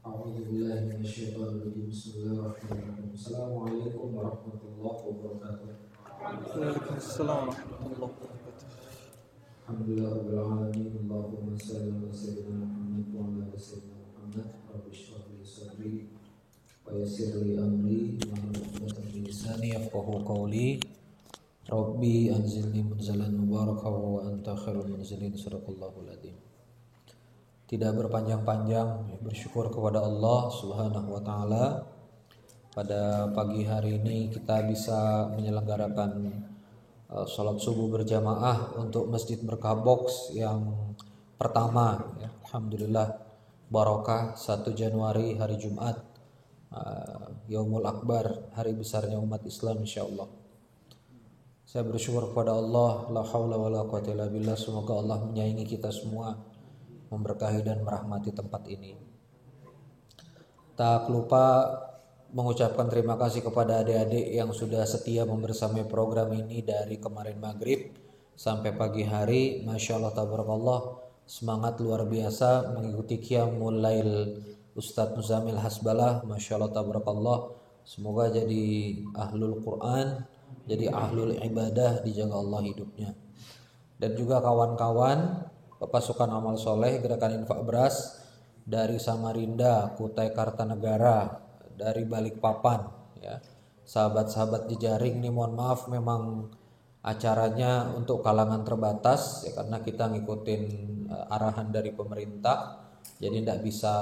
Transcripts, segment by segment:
A'udzubillahiminasyaitonirrajim. Bismillahirrahmanirrahim. Assalamualaikum warahmatullahi wabarakatuh. Waalaikumsalam warahmatullahi wabarakatuh. Alhamdulillahirabbil alamin. Allahumma shalli ala sayyidina Muhammad wa ala ali sayyidina Muhammad. Rabbi shrah li sadri wa yassir li amri wahlul 'uqdatam min lisani yafqahu qawli. Rabbi anzilni munzalan mubarakan wa anta khairul munzilin. Shadaqallahul adzim. Tidak berpanjang-panjang, bersyukur kepada Allah Subhanahu wa taala. Pada pagi hari ini kita bisa menyelenggarakan salat subuh berjamaah untuk Masjid Berkah Box yang pertama ya. Alhamdulillah barokah 1 Januari hari Jumat, Yaumul Akbar, hari besarnya umat Islam insyaallah. Saya bersyukur kepada Allah, la haula wala quwwata illa billah. Semoga Allah menyayangi kita semua, memberkahi dan merahmati tempat ini. Tak lupa mengucapkan terima kasih kepada adik-adik yang sudah setia membersamai program ini dari kemarin maghrib sampai pagi hari. Masya Allah tabarakallah, semangat luar biasa mengikuti Qiyamul Lail Ustadz Muzamil Hasbalah. Masya Allah tabarakallah, semoga jadi ahlul Quran, jadi ahlul ibadah, dijaga Allah hidupnya. Dan juga kawan-kawan pasukan amal soleh Gerakan Infak Beras dari Samarinda, Kutai Kartanegara, dari Balikpapan ya. Sahabat-sahabat jejaring nih, mohon maaf memang acaranya untuk kalangan terbatas ya, karena kita ngikutin arahan dari pemerintah, jadi tidak bisa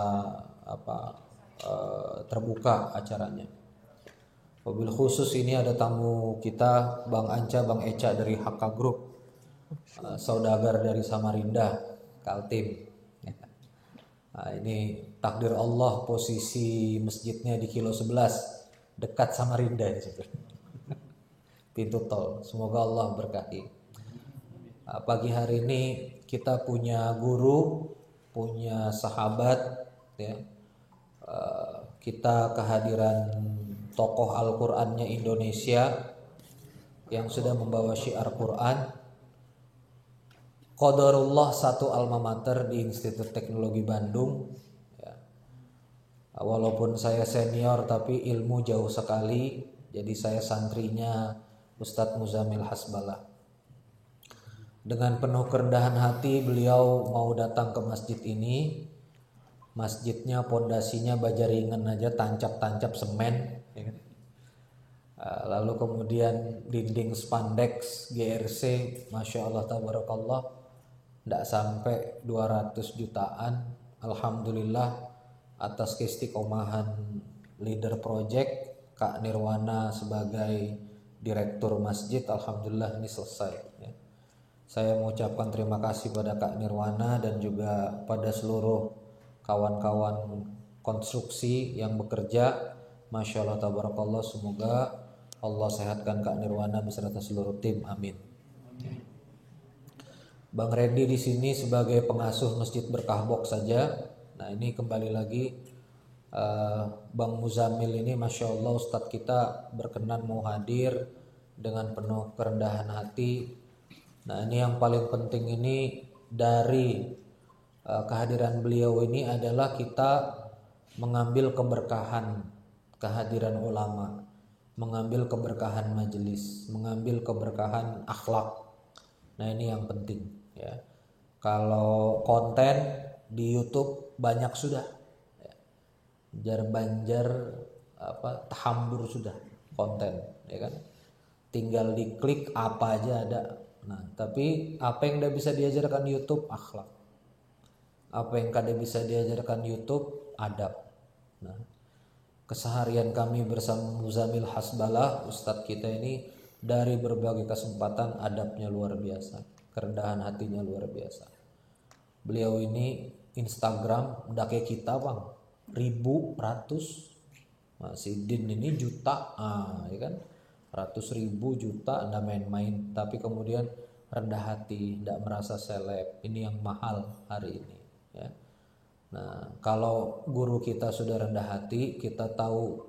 terbuka acaranya. Mobil khusus ini ada tamu kita Bang Anca, Bang Eca dari HK Group, saudagar dari Samarinda, Kaltim. Nah, ini takdir Allah, posisi masjidnya di kilo 11, dekat Samarinda di situ. Pintu tol. Semoga Allah berkati. Pagi hari ini kita punya guru, punya sahabat ya. Kita kehadiran tokoh Al-Qur'annya Indonesia yang sudah membawa syiar Quran. Qadarullah, satu alma mater di Institut Teknologi Bandung ya. Walaupun saya senior tapi ilmu jauh sekali. Jadi saya santrinya Ustadz Muzamil Hasbalah. Dengan penuh kerendahan hati beliau mau datang ke masjid ini. Masjidnya pondasinya bajaringan aja, tancap-tancap semen ya. Lalu kemudian dinding spandex GRC, Masya Allah tabarakallah, tidak sampai 200 jutaan. Alhamdulillah atas keistiqomahan leader project Kak Nirwana sebagai direktur masjid, alhamdulillah ini selesai ya. Saya mengucapkan terima kasih pada Kak Nirwana dan juga pada seluruh kawan-kawan konstruksi yang bekerja. Masya Allah tabarakallah, semoga Allah sehatkan Kak Nirwana beserta seluruh tim, amin. Bang Randy di sini sebagai pengasuh Masjid Berkah Box saja. Nah ini kembali lagi Bang Muzamil ini, Masya Allah Ustadz kita berkenan mau hadir dengan penuh kerendahan hati. Nah ini yang paling penting ini dari kehadiran beliau ini adalah kita mengambil keberkahan kehadiran ulama, mengambil keberkahan majelis, mengambil keberkahan akhlak. Nah ini yang penting ya. Kalau konten di YouTube banyak sudah ya. Jar banjar tahambur sudah konten ya kan. Tinggal diklik apa aja ada. Nah tapi apa yang tidak bisa diajarkan YouTube? Akhlak. Apa yang kada bisa diajarkan YouTube? Adab. Nah keseharian kami bersama Muzamil Hasbalah Ustadz kita ini, dari berbagai kesempatan adabnya luar biasa, kerendahan hatinya luar biasa. Beliau ini Instagram ndak kayak kita bang, ratus, masih Din ini juta, ya kan, 100.000 juta, ndak main-main. Tapi kemudian rendah hati, ndak merasa seleb. Ini yang mahal hari ini. Ya. Nah kalau guru kita sudah rendah hati, kita tahu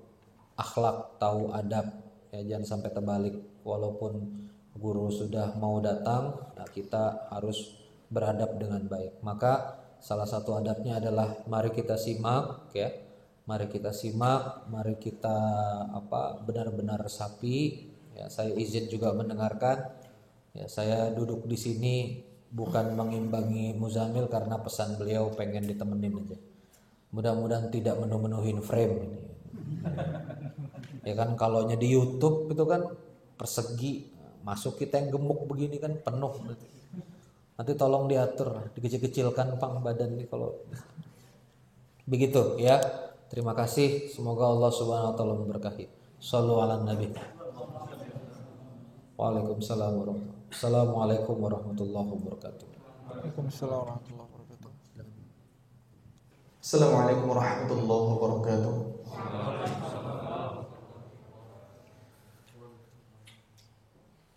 akhlak, tahu adab. Ya, jangan sampai terbalik. Walaupun guru sudah mau datang, nah kita harus beradab dengan baik. Maka Salah satu adabnya adalah mari kita simak ya. Mari kita simak, mari kita benar-benar resapi. Ya, saya izin juga mendengarkan. Ya, saya duduk di sini bukan mengimbangi Muzamil karena pesan beliau pengen ditemenin aja. Mudah-mudahan tidak menuhin frame ini. Ya kan kalau di YouTube itu kan persegi, masuk kita yang gemuk begini kan penuh. Nanti tolong diatur, dikecil-kecilkan pang badan ini kalau begitu ya. Terima kasih, semoga Allah Subhanahu wa taala memberkahi. Shallu ala nabi. Waalaikumsalam warahmatullahi wabarakatuh. Assalamualaikum warahmatullahi wabarakatuh. Waalaikumsalam warahmatullahi wabarakatuh. Assalamualaikum warahmatullahi wabarakatuh.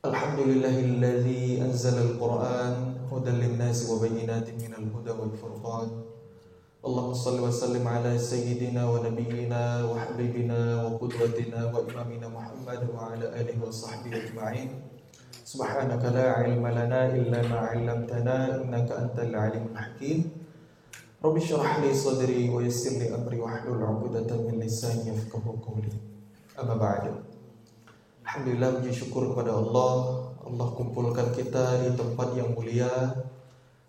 Alhamdulillahilladzi anzala al-Qur'an hudan lin-nasi wa bayyinatin minal huda wal furqan. Allahumma shalli wa sallim ala sayyidina wa nabiyyina wa habibina wa qudwatina wa imamina Muhammad wa ala alihi wa sahbihi ajma'in. Subhanaka la ilma lana illa ma 'allamtana innaka antal alimul hakim. Rabbi shrah li sadri wa yassir li amri wa hlul 'uqdatam min lisani yafqahu qawli. Amma ba'du. Alhamdulillah, puji syukur kepada Allah. Allah kumpulkan kita di tempat yang mulia,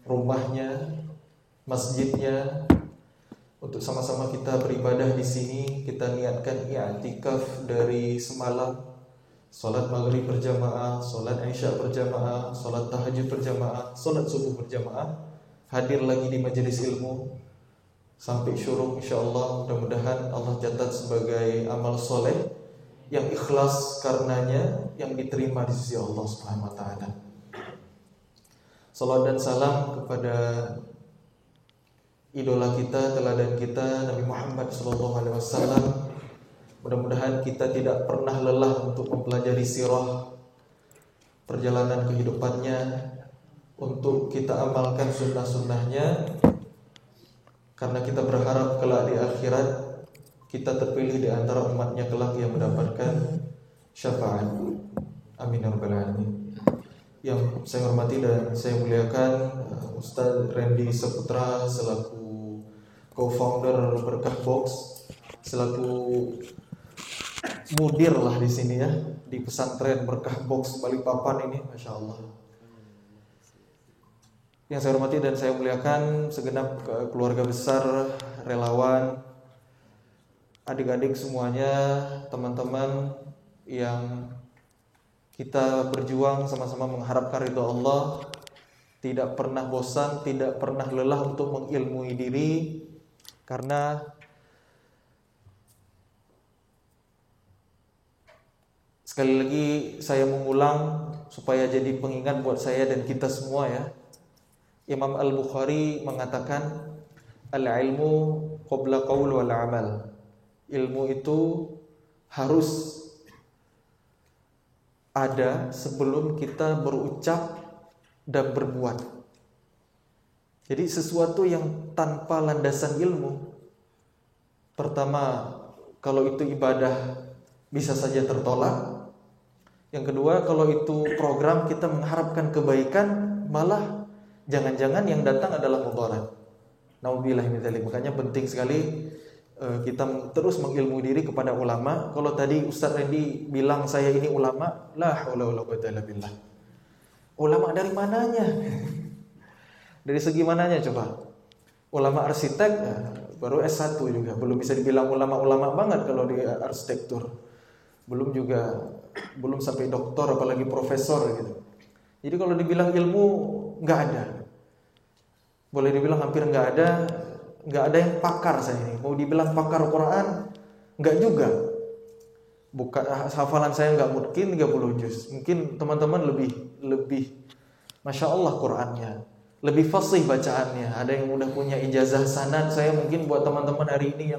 rumahnya, masjidnya, untuk sama-sama kita beribadah di sini. Kita niatkan i'tikaf dari semalam, salat maghrib berjamaah, salat isya berjamaah, salat tahajud berjamaah, salat subuh berjamaah, hadir lagi di majelis ilmu sampai syuruk insyaallah. Mudah-mudahan Allah catat sebagai amal soleh yang ikhlas karenanya, yang diterima di sisi Allah Subhanahu wa taala. Salat dan salam kepada idola kita, teladan kita, Nabi Muhammad SAW. Mudah-mudahan kita tidak pernah lelah untuk mempelajari sirah, perjalanan kehidupannya, untuk kita amalkan sunnah-sunnahnya, karena kita berharap kelak di akhirat kita terpilih di antara umatnya kelak yang mendapatkan syafaat. Amin ya rabbal alamin. Yang saya hormati dan saya muliakan Ustaz Randy Saputra selaku co-founder Berkah Box, selaku mudir lah di sini ya, di pesantren Berkah Box Balikpapan ini, masya Allah. Yang saya hormati dan saya muliakan segenap keluarga besar, relawan, adik-adik semuanya, teman-teman yang kita berjuang sama-sama mengharapkan ridha Allah, tidak pernah bosan, tidak pernah lelah untuk mengilmui diri, karena sekali lagi saya mengulang supaya jadi pengingat buat saya dan kita semua ya. Imam Al-Bukhari mengatakan al-ilmu qabla qaul wal amal. Ilmu itu harus ada sebelum kita berucap dan berbuat. Jadi sesuatu yang tanpa landasan ilmu, pertama, kalau itu ibadah bisa saja tertolak. Yang kedua, kalau itu program kita mengharapkan kebaikan, malah jangan-jangan yang datang adalah mudarat. Nauzubillahi min dzalik. Makanya penting sekali kita terus mengilmu diri kepada ulama. Kalau tadi Ustaz Randy bilang saya ini ulama, la haula wala quwwata illa billah. Ulama dari mananya? Dari segi mananya coba? Ulama arsitek baru S1 juga, belum bisa dibilang ulama-ulama banget kalau di arsitektur. Belum sampai doktor apalagi profesor gitu. Jadi kalau dibilang ilmu enggak ada. Boleh dibilang hampir enggak ada yang pakar saya ini. Mau dibilang pakar Quran, enggak juga. Bukan hafalan saya enggak mungkin 30 juz. Mungkin teman-teman lebih Masya Allah Qurannya, lebih fasih bacaannya. Ada yang udah punya ijazah sanad. Saya mungkin buat teman-teman hari ini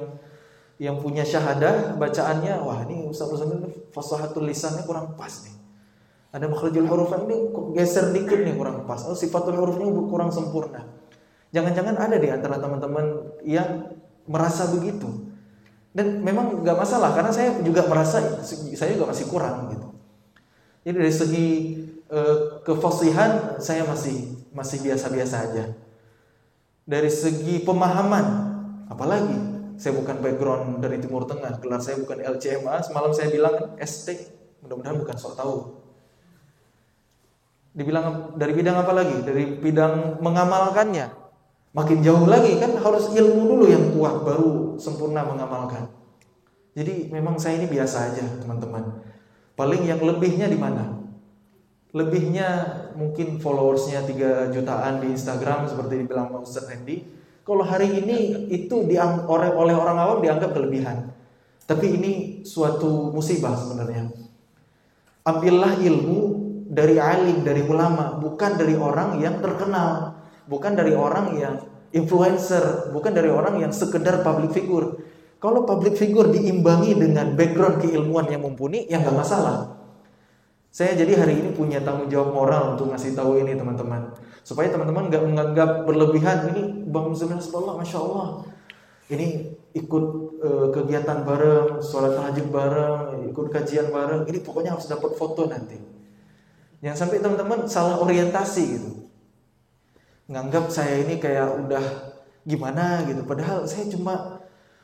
yang punya syahadah bacaannya, wah ini Ustaz ini fasahatul lisannya kurang pas nih. Ada makhrijul huruf ini geser dikit nih kurang pas. Sifatul hurufnya kurang sempurna. Jangan-jangan ada di antara teman-teman yang merasa begitu. Dan memang gak masalah, karena saya juga merasa saya juga masih kurang gitu. Jadi dari segi kefasihan saya masih biasa-biasa aja. dari segi pemahaman, apalagi saya bukan background dari Timur Tengah, gelar saya bukan LCMA, semalam saya bilang ST, mudah-mudahan bukan sok tahu. Dibilang dari bidang apa lagi? Dari bidang mengamalkannya. Makin jauh lagi kan harus ilmu dulu yang kuat baru sempurna mengamalkan. Jadi memang saya ini biasa aja teman-teman. Paling yang lebihnya di mana? Lebihnya mungkin followersnya 3 jutaan di Instagram seperti dibilang Pak Ustadz Randy. Kalau hari ini itu oleh orang awam dianggap kelebihan. Tapi ini suatu musibah sebenarnya. Ambillah ilmu dari alim, dari ulama, bukan dari orang yang terkenal, bukan dari orang yang influencer, bukan dari orang yang sekedar public figure. Kalau public figure diimbangi dengan background keilmuan yang mumpuni, ya nggak masalah. Saya jadi hari ini punya tanggung jawab moral untuk ngasih tahu ini teman-teman, supaya teman-teman nggak menganggap berlebihan. Ini Bang Muzamil Nasrullah, masya Allah, ini ikut kegiatan bareng, sholat tahajud bareng, ikut kajian bareng, ini pokoknya harus dapat foto nanti. Jangan sampai teman-teman salah orientasi gitu, nganggap saya ini kayak udah gimana gitu. Padahal saya cuma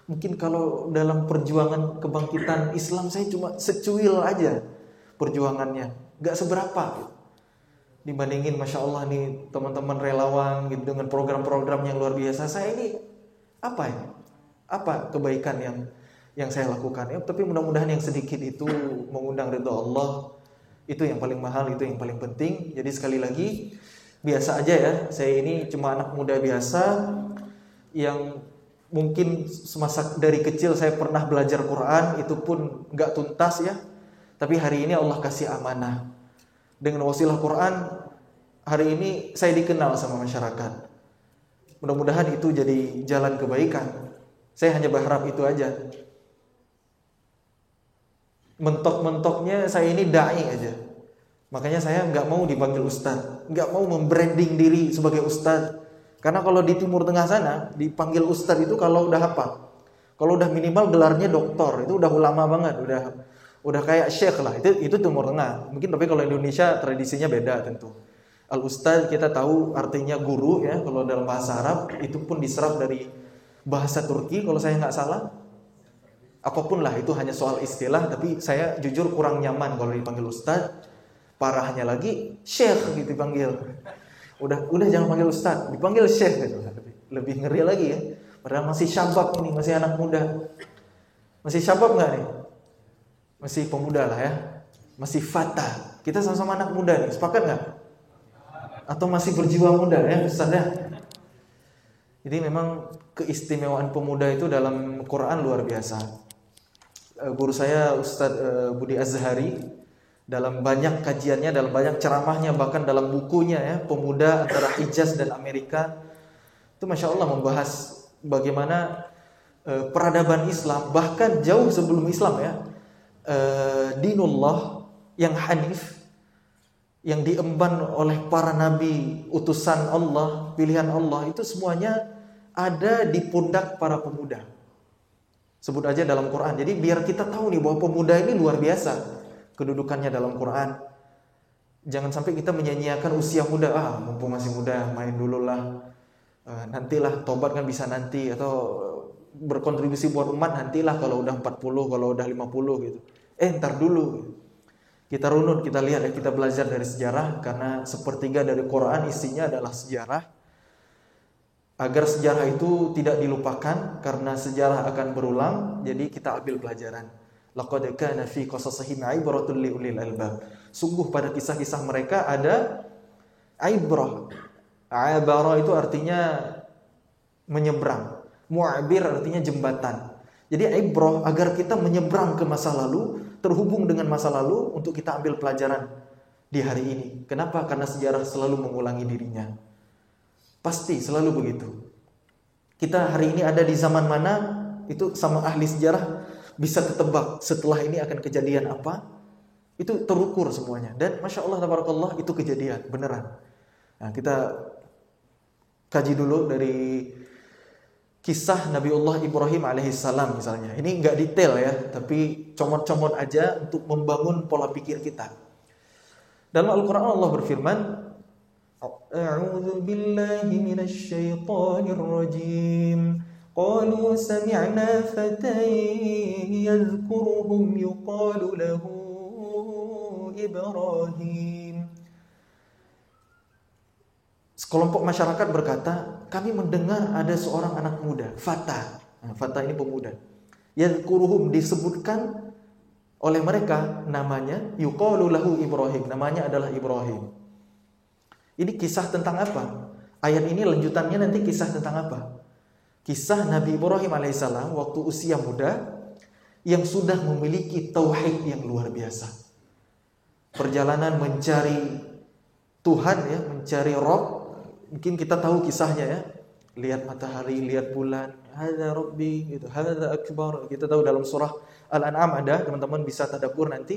mungkin kalau dalam perjuangan kebangkitan Islam saya cuma secuil aja perjuangannya, gak seberapa gitu. Dibandingin masya Allah nih teman-teman relawan gitu dengan program-program yang luar biasa. Saya ini apa ya? Apa kebaikan yang saya lakukan ya? Tapi mudah-mudahan yang sedikit itu mengundang ridha Allah. Itu yang paling mahal, itu yang paling penting. Jadi sekali lagi biasa aja ya. Saya ini cuma anak muda biasa yang mungkin semasa dari kecil saya pernah belajar Quran, itu pun gak tuntas ya. Tapi hari ini Allah kasih amanah. Dengan wasilah Quran, hari ini saya dikenal sama masyarakat. Mudah-mudahan itu jadi jalan kebaikan. Saya hanya berharap itu aja. Mentok-mentoknya saya ini da'i aja. Makanya saya nggak mau dipanggil ustadz, nggak mau membranding diri sebagai ustadz. Karena kalau di Timur Tengah sana dipanggil ustadz itu kalau udah apa? Kalau udah minimal gelarnya doktor, itu udah ulama banget, udah kayak syekh lah. Itu Timur Tengah. Mungkin tapi kalau Indonesia tradisinya beda tentu. Al ustadz kita tahu artinya guru ya. Kalau dalam bahasa Arab itu pun diserap dari bahasa Turki kalau saya nggak salah. Apapun lah itu hanya soal istilah, tapi saya jujur kurang nyaman kalau dipanggil ustadz. Parahnya lagi syekh gitu dipanggil. Udah jangan panggil ustadz, dipanggil syekh gitu. Lebih ngeri lagi ya. Padahal masih syabab ini, masih anak muda. Masih syabab nggak nih? Masih pemuda lah ya. Masih fata. Kita sama-sama anak muda nih, sepakat nggak? Atau masih berjiwa muda ya Ustaz ya? Jadi memang keistimewaan pemuda itu dalam Quran luar biasa. Guru saya Ustadz Budi Azhari dalam banyak kajiannya, dalam banyak ceramahnya, bahkan dalam bukunya ya Pemuda Antara Hijaz dan Amerika, itu masya Allah membahas bagaimana peradaban Islam bahkan jauh sebelum Islam ya, dinullah yang hanif, yang diemban oleh para nabi, utusan Allah, pilihan Allah, itu semuanya ada di pundak para pemuda. Sebut aja dalam Quran. Jadi biar kita tahu nih bahwa pemuda ini luar biasa kedudukannya dalam Quran. Jangan sampai kita menyanyiakan usia muda. Mumpung masih muda, main dulu lah. Nantilah, tobat kan bisa nanti. Atau berkontribusi buat umat nantilah kalau udah 40, kalau udah 50 gitu. Ntar dulu. Kita runut, kita lihat, kita belajar dari sejarah. Karena sepertiga dari Quran isinya adalah sejarah. Agar sejarah itu tidak dilupakan, karena sejarah akan berulang, jadi kita ambil pelajaran. Laqad kana fi qasasihim ibratun li ulil albab. Sungguh pada kisah-kisah mereka ada ibrah. Abara itu artinya menyeberang. Mu'abir artinya jembatan. Jadi ibrah agar kita menyeberang ke masa lalu, terhubung dengan masa lalu untuk kita ambil pelajaran di hari ini. Kenapa? Karena sejarah selalu mengulangi dirinya. Pasti selalu begitu. Kita hari ini ada di zaman mana, itu sama ahli sejarah bisa ketebak setelah ini akan kejadian apa. Itu terukur semuanya. Dan masya Allah tabarakallah itu kejadian beneran. Nah, kita kaji dulu dari kisah Nabiullah Ibrahim alaihissalam misalnya. Ini nggak detail ya, tapi comot-comot aja untuk membangun pola pikir kita. Dalam Al-Quran Allah berfirman, A'udzu billahi minasy syaithanir rajim. Qalu sami'na fatan yadhkuruhum yuqalu lahu Ibrahim. Sekelompok masyarakat berkata, kami mendengar ada seorang anak muda, fata. Nah, fata ini pemuda. Yadhkuruhum, disebutkan oleh mereka namanya, yuqalu lahu Ibrahim, namanya adalah Ibrahim. Ini kisah tentang apa? Ayat ini lanjutannya nanti kisah tentang apa? Kisah Nabi Ibrahim alaihissalam waktu usia muda yang sudah memiliki tauhid yang luar biasa. Perjalanan mencari Tuhan ya, mencari Rabb. Mungkin kita tahu kisahnya ya. Lihat matahari, lihat bulan, hadza rabbi gitu, hadza akbar. Kita tahu dalam surah Al-An'am ada, teman-teman bisa tadabbur nanti.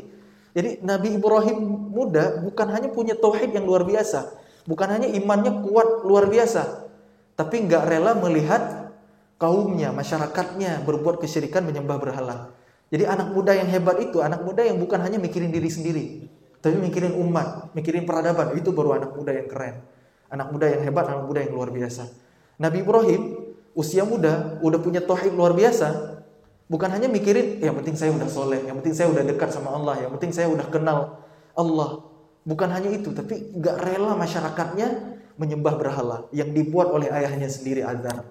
Jadi Nabi Ibrahim muda bukan hanya punya tauhid yang luar biasa, bukan hanya imannya kuat luar biasa, tapi nggak rela melihat kaumnya, masyarakatnya berbuat kesyirikan, menyembah berhala. Jadi anak muda yang hebat itu, anak muda yang bukan hanya mikirin diri sendiri, tapi mikirin umat, mikirin peradaban. Itu baru anak muda yang keren. Anak muda yang hebat, anak muda yang luar biasa. Nabi Ibrahim usia muda udah punya tauhid luar biasa. Bukan hanya mikirin, yang penting saya udah soleh, yang penting saya udah dekat sama Allah, yang penting saya udah kenal Allah. Bukan hanya itu, tapi gak rela masyarakatnya menyembah berhala yang dibuat oleh ayahnya sendiri, Azar.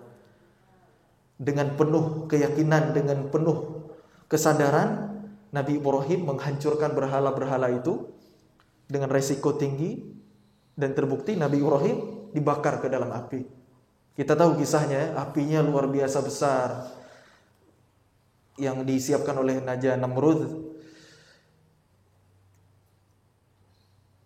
Dengan penuh keyakinan, dengan penuh kesadaran, Nabi Ibrahim menghancurkan berhala-berhala itu dengan resiko tinggi, dan terbukti Nabi Ibrahim dibakar ke dalam api. Kita tahu kisahnya, apinya luar biasa besar yang disiapkan oleh Raja Namrud.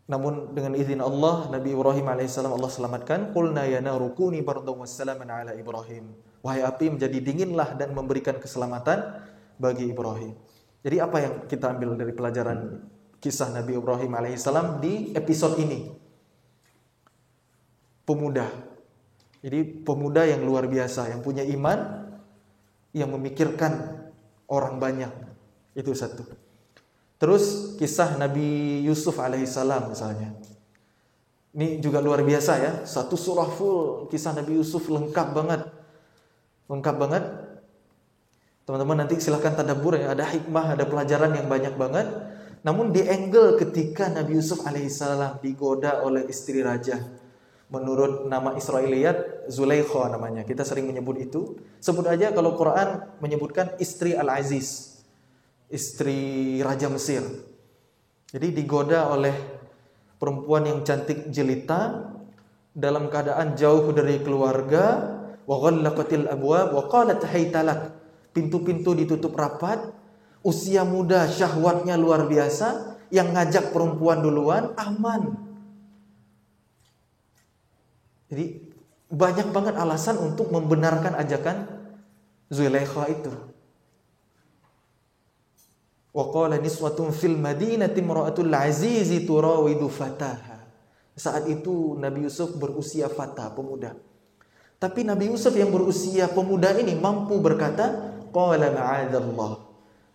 Namun dengan izin Allah, Nabi Ibrahim alaihissalam Allah selamatkan. Qulna ya naru kuni bardan wassalaman ala Ibrahim. Wahai api, menjadi dinginlah dan memberikan keselamatan bagi Ibrahim. Jadi apa yang kita ambil dari pelajaran kisah Nabi Ibrahim alaihissalam di episode ini? Pemuda. Jadi pemuda yang luar biasa, yang punya iman, yang memikirkan orang banyak. Itu satu. Terus kisah Nabi Yusuf alaihissalam misalnya. Ini juga luar biasa ya. Satu surah full kisah Nabi Yusuf, lengkap banget. Lengkap banget. Teman-teman nanti silahkan tadabbur ya. Ada hikmah, ada pelajaran yang banyak banget. Namun di angle ketika Nabi Yusuf alaihissalam digoda oleh istri raja. Menurut nama Israiliyat, Zulaikha namanya. Kita sering menyebut itu. Sebut aja kalau Quran menyebutkan istri Al-Aziz, istri Raja Mesir. Jadi digoda oleh perempuan yang cantik jelita dalam keadaan jauh dari keluarga. Wa ghallaqatil abwab wa qalat haytalak. Pintu-pintu ditutup rapat. Usia muda, syahwatnya luar biasa. Yang ngajak perempuan duluan, aman. Jadi banyak banget alasan untuk membenarkan ajakan Zulaikha itu. Wa qala niswatun fil madinati imra'atul azizi turawidu fataha. Saat itu Nabi Yusuf berusia fata, pemuda. Tapi Nabi Yusuf yang berusia pemuda ini mampu berkata, qala ma'adzallah.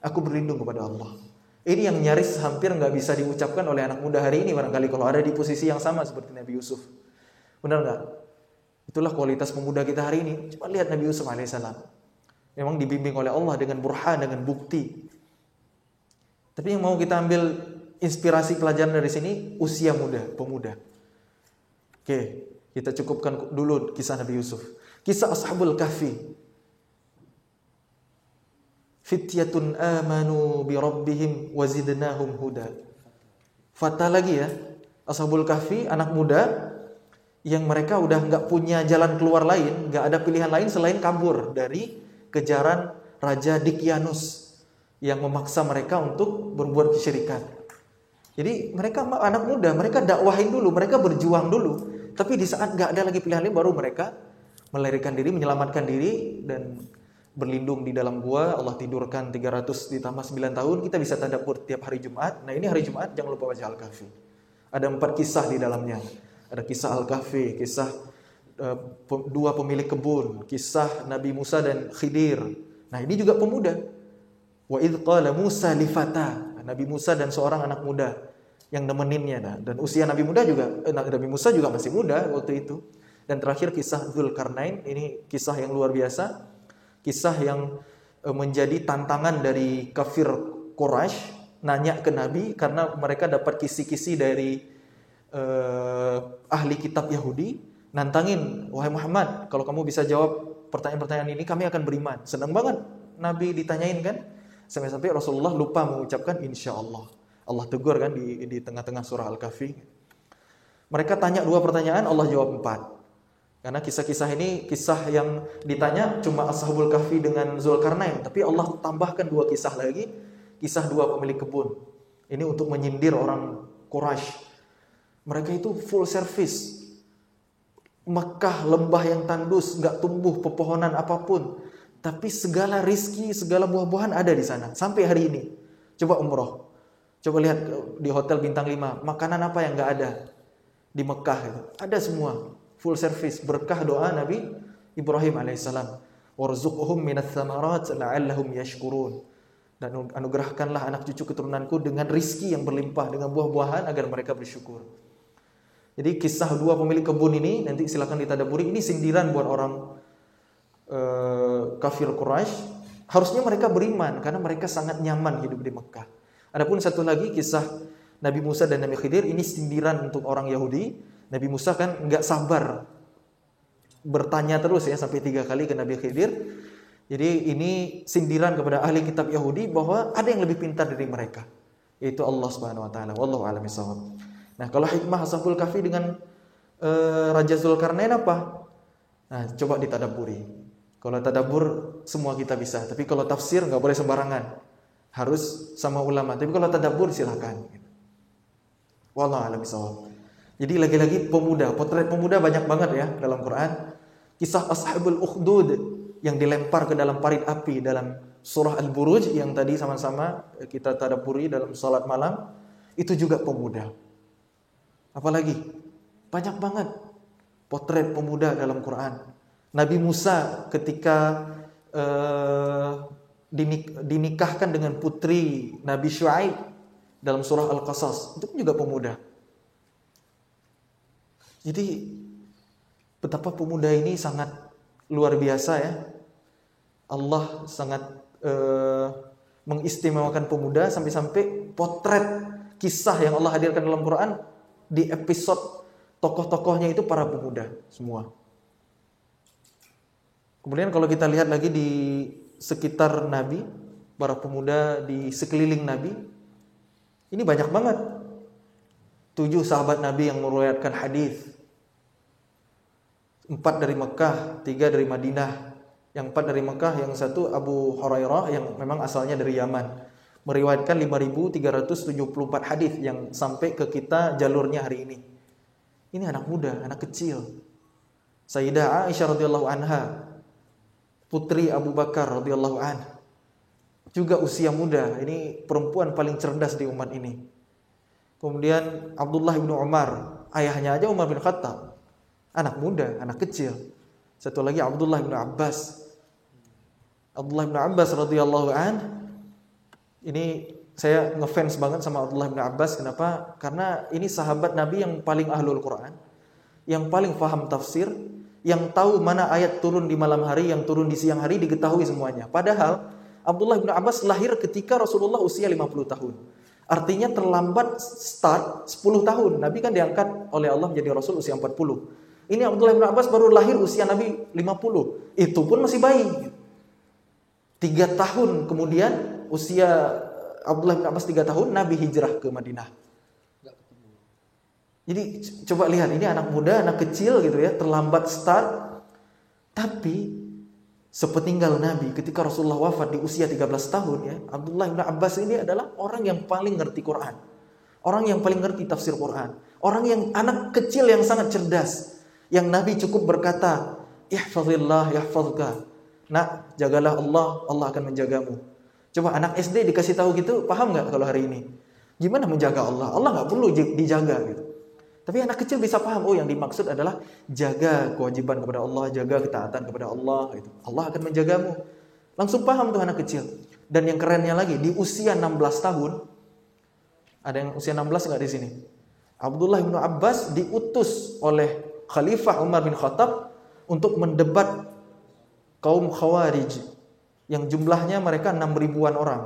Aku berlindung kepada Allah. Ini yang nyaris hampir enggak bisa diucapkan oleh anak muda hari ini barangkali kalau ada di posisi yang sama seperti Nabi Yusuf. Benar enggak? Itulah kualitas pemuda kita hari ini. Coba lihat Nabi Yusuf alaihissalam. Memang dibimbing oleh Allah dengan burhan, dengan bukti. Tapi yang mau kita ambil inspirasi pelajaran dari sini, usia muda, pemuda. Oke, kita cukupkan dulu kisah Nabi Yusuf. Kisah Ashabul Kahfi. Fityatun amanu bi rabbihim wa zidnahum huda. Fata lagi ya. Ashabul Kahfi, anak muda yang mereka udah nggak punya jalan keluar lain, nggak ada pilihan lain selain kabur dari kejaran Raja Dikyanus yang memaksa mereka untuk berbuat kesyirikan. Jadi mereka anak muda, mereka dakwahin dulu, mereka berjuang dulu. Tapi di saat nggak ada lagi pilihan lain, baru mereka melarikan diri, menyelamatkan diri dan berlindung di dalam gua. Allah tidurkan 300 ditambah 9 tahun. Kita bisa tadabbur tiap hari Jumat. Nah ini hari Jumat jangan lupa baca Al-Kahfi. Ada 4 kisah di dalamnya. Ada kisah Al-Kahfi, kisah dua pemilik kebun, kisah Nabi Musa dan Khidir. Nah ini juga pemuda. Wa idh qala Musa li fata. Nabi Musa dan seorang anak muda. yang nemeninnya. Nah, dan usia Nabi Musa juga masih muda waktu itu. Dan terakhir kisah Dzulkarnain, ini kisah yang luar biasa, kisah yang menjadi tantangan dari kafir Quraisy nanya ke Nabi karena mereka dapat kisi-kisi dari ahli kitab Yahudi, nantangin, wahai Muhammad, kalau kamu bisa jawab pertanyaan-pertanyaan ini kami akan beriman. Senang banget Nabi ditanyain kan, sampai-sampai Rasulullah lupa mengucapkan insya Allah. Allah tegur kan di tengah-tengah surah Al-Kahfi. Mereka tanya 2 pertanyaan, Allah jawab 4. Karena kisah-kisah ini kisah yang ditanya cuma Ashabul Kahfi dengan Dzulkarnain, tapi Allah tambahkan 2 kisah lagi, kisah 2 pemilik kebun. Ini untuk menyindir orang Quraisy. Mereka itu full service. Mekah lembah yang tandus, nggak tumbuh pepohonan apapun, tapi segala rizki, segala buah-buahan ada di sana sampai hari ini. Coba umroh, coba lihat di hotel bintang 5, makanan apa yang nggak ada di Mekah itu? Ada semua, full service, berkah doa Nabi Ibrahim alaihissalam. Warzuqhum minats tsamarat la'allahum yashkurun. Dan anugerahkanlah anak cucu keturunanku dengan rizki yang berlimpah, dengan buah-buahan agar mereka bersyukur. Jadi kisah 2 pemilik kebun ini nanti silakan ditadaburi. Ini sindiran buat orang kafir Quraisy. Harusnya mereka beriman karena mereka sangat nyaman hidup di Mekah. Adapun satu lagi kisah Nabi Musa dan Nabi Khidir, ini sindiran untuk orang Yahudi. Nabi Musa kan nggak sabar bertanya terus ya sampai 3 kali ke Nabi Khidir. Jadi ini sindiran kepada ahli kitab Yahudi bahwa ada yang lebih pintar dari mereka, yaitu Allah Subhanahu wa taala. Wallahu a'lam bishawab. Nah, kalau hikmah Ashabul Kahfi dengan Raja Dzulkarnain apa? Nah, coba ditadaburi. Kalau tadabbur semua kita bisa, tapi kalau tafsir nggak boleh sembarangan. Harus sama ulama. Tapi kalau tadabbur silakan. Wallahu a'lam bishawab. Jadi lagi-lagi pemuda, potret pemuda banyak banget ya dalam Quran. Kisah Ashabul Ukhdud yang dilempar ke dalam parit api dalam surah Al-Buruj yang tadi sama-sama kita tadabburi dalam salat malam, itu juga pemuda. Apalagi banyak banget potret pemuda dalam Quran. Nabi Musa ketika dinikahkan dengan putri Nabi Syuaib dalam surah Al-Qasas, itu juga pemuda. Jadi betapa pemuda ini sangat luar biasa ya. Allah sangat mengistimewakan pemuda sampai-sampai potret kisah yang Allah hadirkan dalam Quran di episode tokoh-tokohnya itu para pemuda semua. Kemudian kalau kita lihat lagi di sekitar Nabi, para pemuda di sekeliling Nabi, ini banyak banget. 7 sahabat Nabi yang meriwayatkan hadis. 4 dari Mekah, 3 dari Madinah. Yang 4 dari Mekah, yang 1 Abu Hurairah yang memang asalnya dari Yaman. Meriwayatkan 5.374 hadis yang sampai ke kita jalurnya hari ini. Ini anak muda, anak kecil. Sayyidah Aisyah radhiyallahu anha, putri Abu Bakar radhiyallahu anha, juga usia muda. Ini perempuan paling cerdas di umat ini. Kemudian Abdullah bin Umar, ayahnya aja Umar bin Khattab, anak muda, anak kecil. Satu lagi Abdullah bin Abbas. Abdullah bin Abbas radhiyallahu anhu, ini saya ngefans banget sama Abdullah bin Abbas. Kenapa? Karena ini sahabat Nabi yang paling ahlul Quran, yang paling paham tafsir, yang tahu mana ayat turun di malam hari, yang turun di siang hari, diketahui semuanya. Padahal Abdullah bin Abbas lahir ketika Rasulullah usia 50 tahun. Artinya terlambat start 10 tahun. Nabi kan diangkat oleh Allah menjadi Rasul usia 40. Ini Abdullah bin Abbas baru lahir usia Nabi 50. Itu pun masih bayi. 3 tahun kemudian usia Abdullah bin Abbas 3 tahun, Nabi hijrah ke Madinah. Jadi coba lihat, ini anak muda, anak kecil gitu ya, terlambat start. Tapi sepeninggal Nabi, ketika Rasulullah wafat di usia 13 tahun ya, Abdullah bin Abbas ini adalah orang yang paling ngerti Quran. Orang yang paling ngerti tafsir Quran. Orang yang anak kecil yang sangat cerdas. Yang Nabi cukup berkata, "Ihfazillah yahfazka." Nak, jagalah Allah, Allah akan menjagamu. Coba anak SD dikasih tahu gitu, paham nggak kalau hari ini? Gimana menjaga Allah? Allah nggak perlu dijaga gitu. Tapi anak kecil bisa paham, oh yang dimaksud adalah jaga kewajiban kepada Allah, jaga ketaatan kepada Allah. Gitu. Allah akan menjagamu. Langsung paham tuh anak kecil. Dan yang kerennya lagi, di usia 16 tahun, Ada yang usia 16 nggak di sini? Abdullah bin Abbas diutus oleh Khalifah Umar bin Khattab untuk mendebat kaum Khawarij yang jumlahnya mereka 6.000-an orang.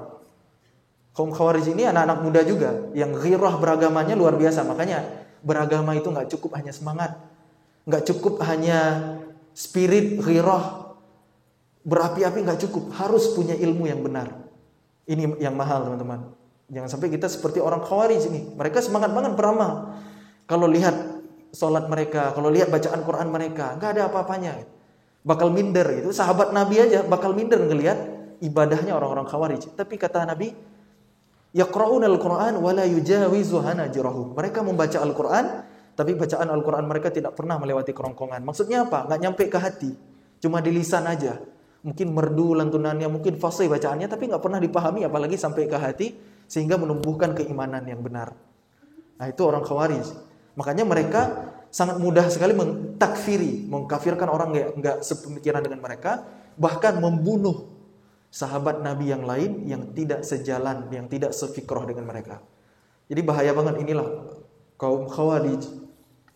Kaum Khawarij ini anak-anak muda juga yang ghirah beragamanya luar biasa. Makanya beragama itu nggak cukup hanya semangat, nggak cukup hanya spirit ghirah berapi-api, nggak cukup, harus punya ilmu yang benar. Ini yang mahal teman-teman. Jangan sampai kita seperti orang Khawarij ini. Mereka semangat banget beramal. Kalau lihat sholat mereka, kalau lihat bacaan Quran mereka, nggak ada apa-apanya. Bakal minder itu. Sahabat Nabi aja bakal minder ngelihat ibadahnya orang-orang Khawarij. Tapi kata Nabi, yaqra'una al-Qur'an wa la yujawizu hanajirahum. Mereka membaca Al-Qur'an, tapi bacaan Al-Qur'an mereka tidak pernah melewati kerongkongan. Maksudnya apa? Nggak nyampe ke hati. Cuma di lisan aja. Mungkin merdu lantunannya, mungkin fasih bacaannya, tapi nggak pernah dipahami, apalagi sampai ke hati, sehingga menumbuhkan keimanan yang benar. Nah, itu orang Khawarij. Makanya mereka sangat mudah sekali mentakfiri, mengkafirkan orang yang nggak sepemikiran dengan mereka, bahkan membunuh sahabat Nabi yang lain yang tidak sejalan, yang tidak sefikroh dengan mereka. Jadi bahaya banget inilah kaum Khawarij.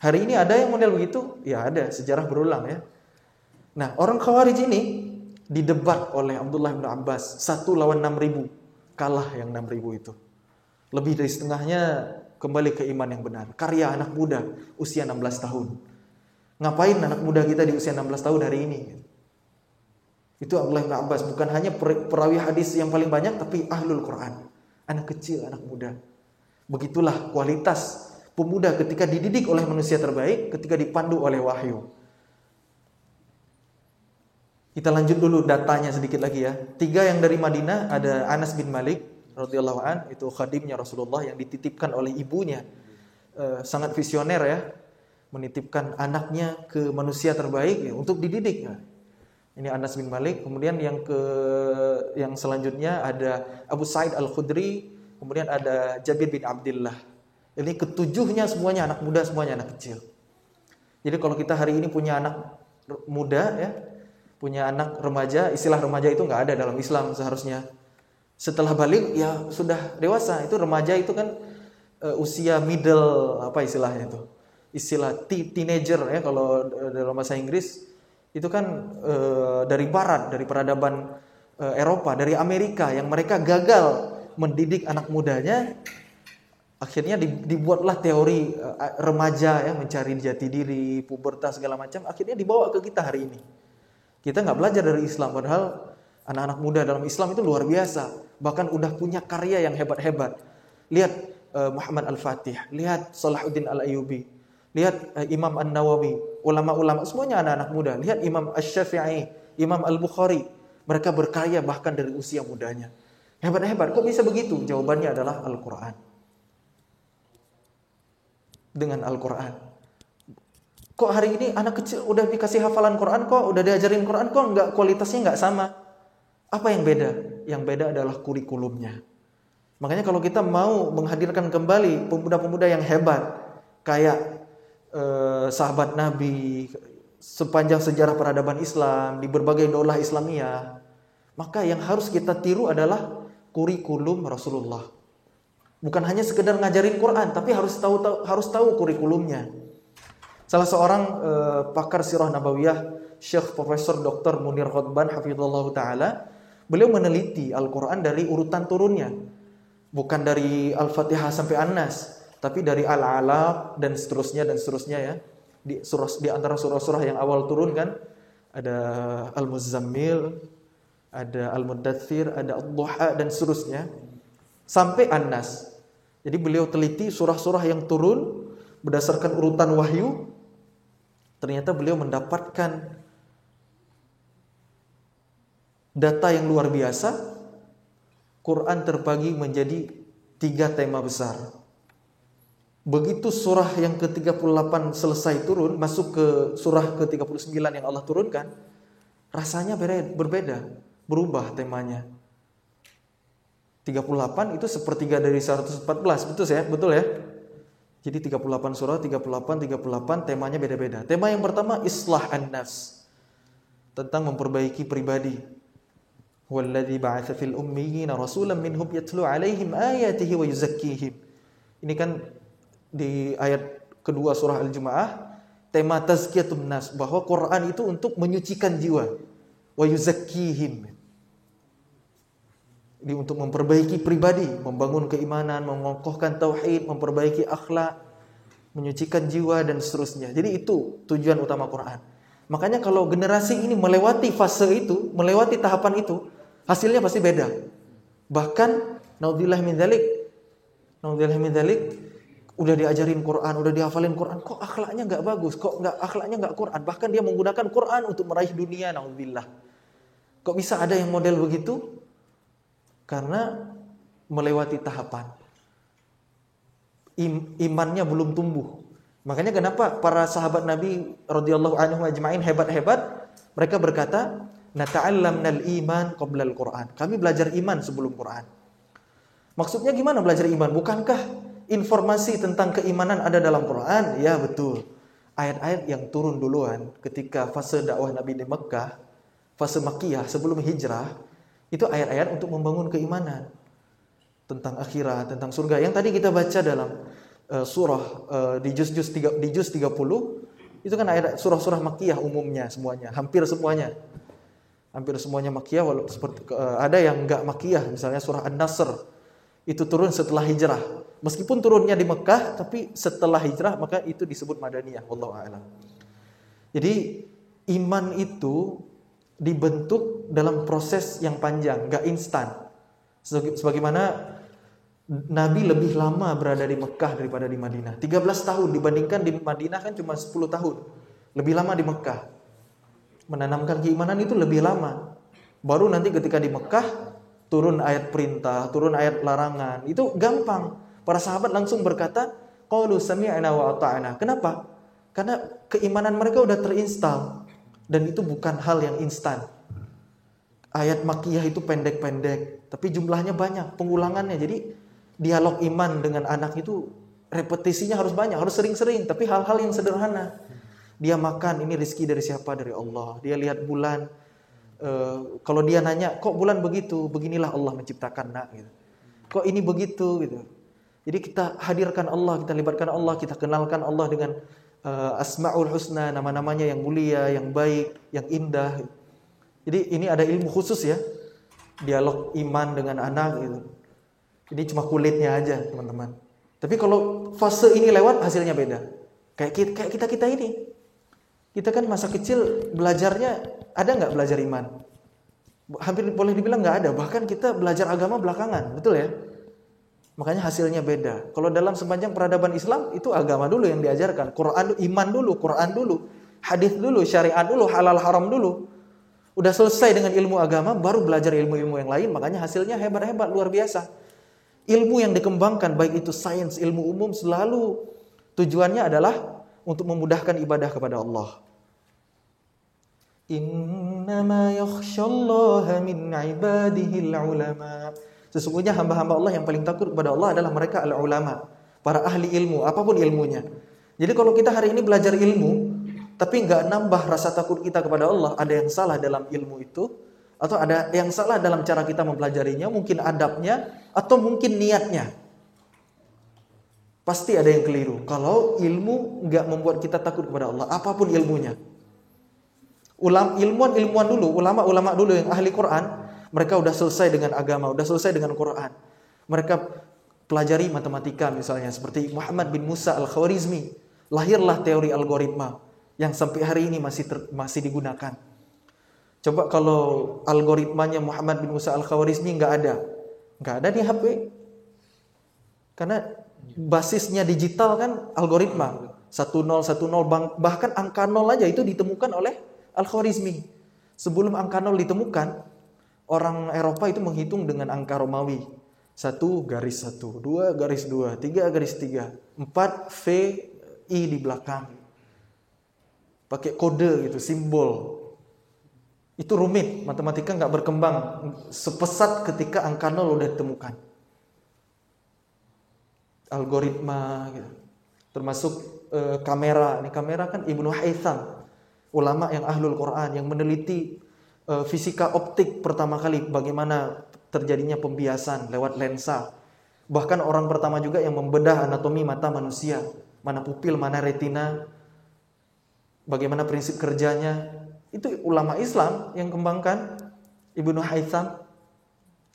Hari ini ada yang model begitu? Ya ada, sejarah berulang ya. Nah, orang Khawarij ini didebat oleh Abdullah bin Abbas 1 lawan 6.000. Kalah yang 6.000 itu. Lebih dari setengahnya kembali ke iman yang benar. Karya anak muda usia 16 tahun. Ngapain anak muda kita di usia 16 tahun hari ini? Itu Abdullah bin Abbas. Bukan hanya perawi hadis yang paling banyak, tapi ahlul Quran. Anak kecil, anak muda. Begitulah kualitas pemuda ketika dididik oleh manusia terbaik, ketika dipandu oleh wahyu. Kita lanjut dulu datanya sedikit lagi ya. 3 yang dari Madinah, ada Anas bin Malik radhiyallahu an, itu khadimnya Rasulullah yang dititipkan oleh ibunya. Sangat visioner ya, menitipkan anaknya ke manusia terbaik ya, untuk dididik. Ini Anas bin Malik. Kemudian yang selanjutnya ada Abu Sa'id Al-Khudri, kemudian ada Jabir bin Abdullah. Ini ketujuhnya semuanya anak muda, semuanya anak kecil. Jadi kalau kita hari ini punya anak muda ya, punya anak remaja, istilah remaja itu nggak ada dalam Islam seharusnya. Setelah balik ya sudah dewasa. Itu remaja itu kan usia middle, apa istilahnya itu? Istilah teenager ya kalau dalam bahasa Inggris. Itu kan dari barat, dari peradaban Eropa, dari Amerika yang mereka gagal mendidik anak mudanya. Akhirnya dibuatlah teori remaja ya, mencari jati diri, pubertas segala macam. Akhirnya dibawa ke kita hari ini. Kita nggak belajar dari Islam, padahal anak-anak muda dalam Islam itu luar biasa. Bahkan udah punya karya yang hebat-hebat. Lihat Muhammad Al-Fatih, lihat Salahuddin Al-Ayyubi, lihat Imam An-Nawawi, ulama-ulama, semuanya anak-anak muda. Lihat Imam Asy-Syafi'i, Imam Al-Bukhari. Mereka berkarya bahkan dari usia mudanya. Hebat-hebat, kok bisa begitu? Jawabannya adalah Al-Quran. Dengan Al-Quran. Kok hari ini anak kecil udah dikasih hafalan Quran, kok udah diajarin Quran, kok kualitasnya nggak sama? Apa yang beda? Yang beda adalah kurikulumnya. Makanya kalau kita mau menghadirkan kembali pemuda-pemuda yang hebat, kayak sahabat Nabi, sepanjang sejarah peradaban Islam, di berbagai daulah Islamiyah, maka yang harus kita tiru adalah kurikulum Rasulullah. Bukan hanya sekedar ngajarin Quran, tapi harus tahu kurikulumnya. Salah seorang pakar sirah nabawiyah, Syekh Profesor Dr. Munir Khotban hafizallahu taala, beliau meneliti Al-Qur'an dari urutan turunnya. Bukan dari Al-Fatihah sampai An-Nas, tapi dari Al-Alaq dan seterusnya ya. Di antara surah-surah yang awal turun kan ada Al-Muzammil, ada Al-Muddathir, ada Ad-Duha dan seterusnya sampai An-Nas. Jadi beliau teliti surah-surah yang turun berdasarkan urutan wahyu. Ternyata beliau mendapatkan data yang luar biasa. Quran terbagi menjadi 3 tema besar. Begitu surah yang ke-38 selesai turun, masuk ke surah ke-39 yang Allah turunkan, rasanya berbeda, berubah temanya. 38 itu sepertiga dari 114, betul ya? Jadi 38 surah, 38 temanya beda-beda. Tema yang pertama islah an-nafs, tentang memperbaiki pribadi. Walladzi ba'atsa fil ummiyina rasulan minhum yatlu 'alaihim ayatihi wa yuzakkihim Ini kan di ayat kedua surah Al-Jumu'ah, tema tazkiyatun nas, bahwa Quran itu untuk menyucikan jiwa, wa yuzakkihim. Ini untuk memperbaiki pribadi, membangun keimanan, mengokohkan tauhid, memperbaiki akhlak, menyucikan jiwa dan seterusnya. Jadi itu tujuan utama Quran. Makanya kalau generasi ini melewati fase itu, melewati tahapan itu, hasilnya pasti beda. Bahkan naudzubillah min dzalik, udah diajarin Quran, udah dihafalin Quran, kok akhlaknya nggak bagus, kok nggak akhlaknya nggak Quran. Bahkan dia menggunakan Quran untuk meraih dunia, naudzubillah. Kok bisa ada yang model begitu? Karena melewati tahapan. Imannya belum tumbuh. Makanya kenapa para sahabat Nabi radhiyallahu anhum ajma'in hebat-hebat, mereka berkata, "Nata'allamnal iman qabla al-Qur'an." Kami belajar iman sebelum Quran. Maksudnya gimana belajar iman? Bukankah informasi tentang keimanan ada dalam Quran? Ya, betul. Ayat-ayat yang turun duluan ketika fase dakwah Nabi di Mekah, fase Makkiyah sebelum hijrah, itu ayat-ayat untuk membangun keimanan tentang akhirat, tentang surga. Yang tadi kita baca dalam surah di juz 30 itu kan ayat surah-surah Makkiyah umumnya semuanya, hampir semuanya Makkiyah, walaupun ada yang enggak Makkiyah, misalnya surah An-Nasr itu turun setelah hijrah. Meskipun turunnya di Mekah, tapi setelah hijrah maka itu disebut Madaniyah, wallahu a'lam. Jadi iman itu dibentuk dalam proses yang panjang, gak instan. Sebagaimana Nabi lebih lama berada di Mekah daripada di Madinah. 13 tahun dibandingkan di Madinah kan cuma 10 tahun. Lebih lama di Mekah. Menanamkan keimanan itu lebih lama. Baru nanti ketika di Mekah turun ayat perintah, turun ayat larangan. Itu gampang. Para sahabat langsung berkata, qalu sami'na wa ata'na. Kenapa? Karena keimanan mereka udah terinstal. Dan itu bukan hal yang instan. Ayat Makkiyah itu pendek-pendek, tapi jumlahnya banyak, pengulangannya. Jadi dialog iman dengan anak itu repetisinya harus banyak, harus sering-sering, tapi hal-hal yang sederhana. Dia makan, ini rezeki dari siapa? Dari Allah. Dia lihat bulan, kalau dia nanya, kok bulan begitu? Beginilah Allah menciptakan, nak. Gitu. Kok ini begitu? Gitu. Jadi kita hadirkan Allah, kita libatkan Allah, kita kenalkan Allah dengan Asma'ul Husna, nama-namanya yang mulia, yang baik, yang indah. Jadi ini ada ilmu khusus ya, dialog iman dengan anak gitu. Ini cuma kulitnya aja teman-teman. Tapi kalau fase ini lewat hasilnya beda. Kayak kita ini. Kita kan masa kecil belajarnya, ada nggak belajar iman? Hampir boleh dibilang nggak ada. Bahkan kita belajar agama belakangan, betul ya? Makanya hasilnya beda. Kalau dalam sepanjang peradaban Islam itu agama dulu yang diajarkan, Quran, iman dulu, Quran dulu, hadis dulu, syariat dulu, halal haram dulu. Udah selesai dengan ilmu agama, baru belajar ilmu-ilmu yang lain. Makanya hasilnya hebat-hebat, luar biasa. Ilmu yang dikembangkan, baik itu sains, ilmu umum, selalu tujuannya adalah untuk memudahkan ibadah kepada Allah. Innama yakhshallaha min ibadihil ulama. Sesungguhnya hamba-hamba Allah yang paling takut kepada Allah adalah mereka al-ulama, para ahli ilmu, apapun ilmunya. Jadi kalau kita hari ini belajar ilmu, tapi nggak nambah rasa takut kita kepada Allah, ada yang salah dalam ilmu itu, atau ada yang salah dalam cara kita mempelajarinya, mungkin adabnya, atau mungkin niatnya. Pasti ada yang keliru. Kalau ilmu nggak membuat kita takut kepada Allah, apapun ilmunya. Ilmuwan dulu, ulama dulu yang ahli Quran, mereka udah selesai dengan agama, udah selesai dengan Quran. Mereka pelajari matematika misalnya, seperti Muhammad bin Musa al-Khwarizmi. Lahirlah teori algoritma yang sampai hari ini masih digunakan. Coba kalau algoritmanya Muhammad bin Musa al-Khwarizmi nggak ada di HP. Karena basisnya digital kan algoritma. 1010, bahkan angka 0 aja itu ditemukan oleh al-Khwarizmi. Sebelum angka 0 ditemukan, orang Eropa itu menghitung dengan angka Romawi. 1+1, 2+2, 3+3, 4 V I di belakang. Pakai kode gitu, simbol. Itu rumit, matematika nggak berkembang sepesat ketika angka 0 udah ditemukan. Algoritma gitu. Termasuk kamera. Ini kamera kan Ibnu Haytham, ulama yang ahlul Quran, yang meneliti fisika optik pertama kali, bagaimana terjadinya pembiasan lewat lensa. Bahkan orang pertama juga yang membedah anatomi mata manusia, mana pupil, mana retina, bagaimana prinsip kerjanya, itu ulama Islam yang kembangkan. Ibnu Haytham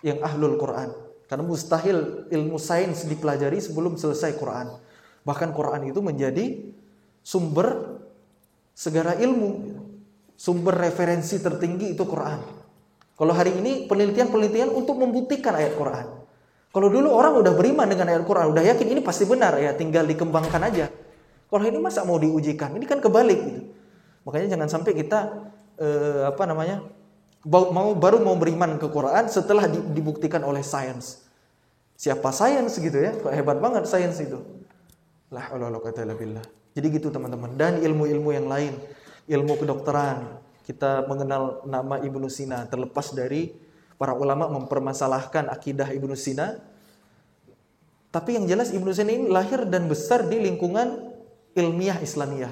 yang ahlul Quran. Karena mustahil ilmu sains dipelajari sebelum selesai Quran. Bahkan Quran itu menjadi sumber segala ilmu, sumber referensi tertinggi itu Quran. Kalau hari ini penelitian untuk membuktikan ayat Quran. Kalau dulu orang udah beriman dengan ayat Quran, udah yakin ini pasti benar ya, tinggal dikembangkan aja. Kalau ini masa mau diujikan? Ini kan kebalik gitu. Makanya jangan sampai kita baru mau beriman ke Quran setelah dibuktikan oleh sains. Siapa sains gitu ya? Kok hebat banget sains itu. La haula wala quwwata illa billah. Jadi gitu teman-teman. Dan ilmu-ilmu yang lain, ilmu kedokteran. Kita mengenal nama Ibnu Sina, terlepas dari para ulama mempermasalahkan akidah Ibnu Sina. Tapi yang jelas Ibnu Sina ini lahir dan besar di lingkungan ilmiah Islamiyah.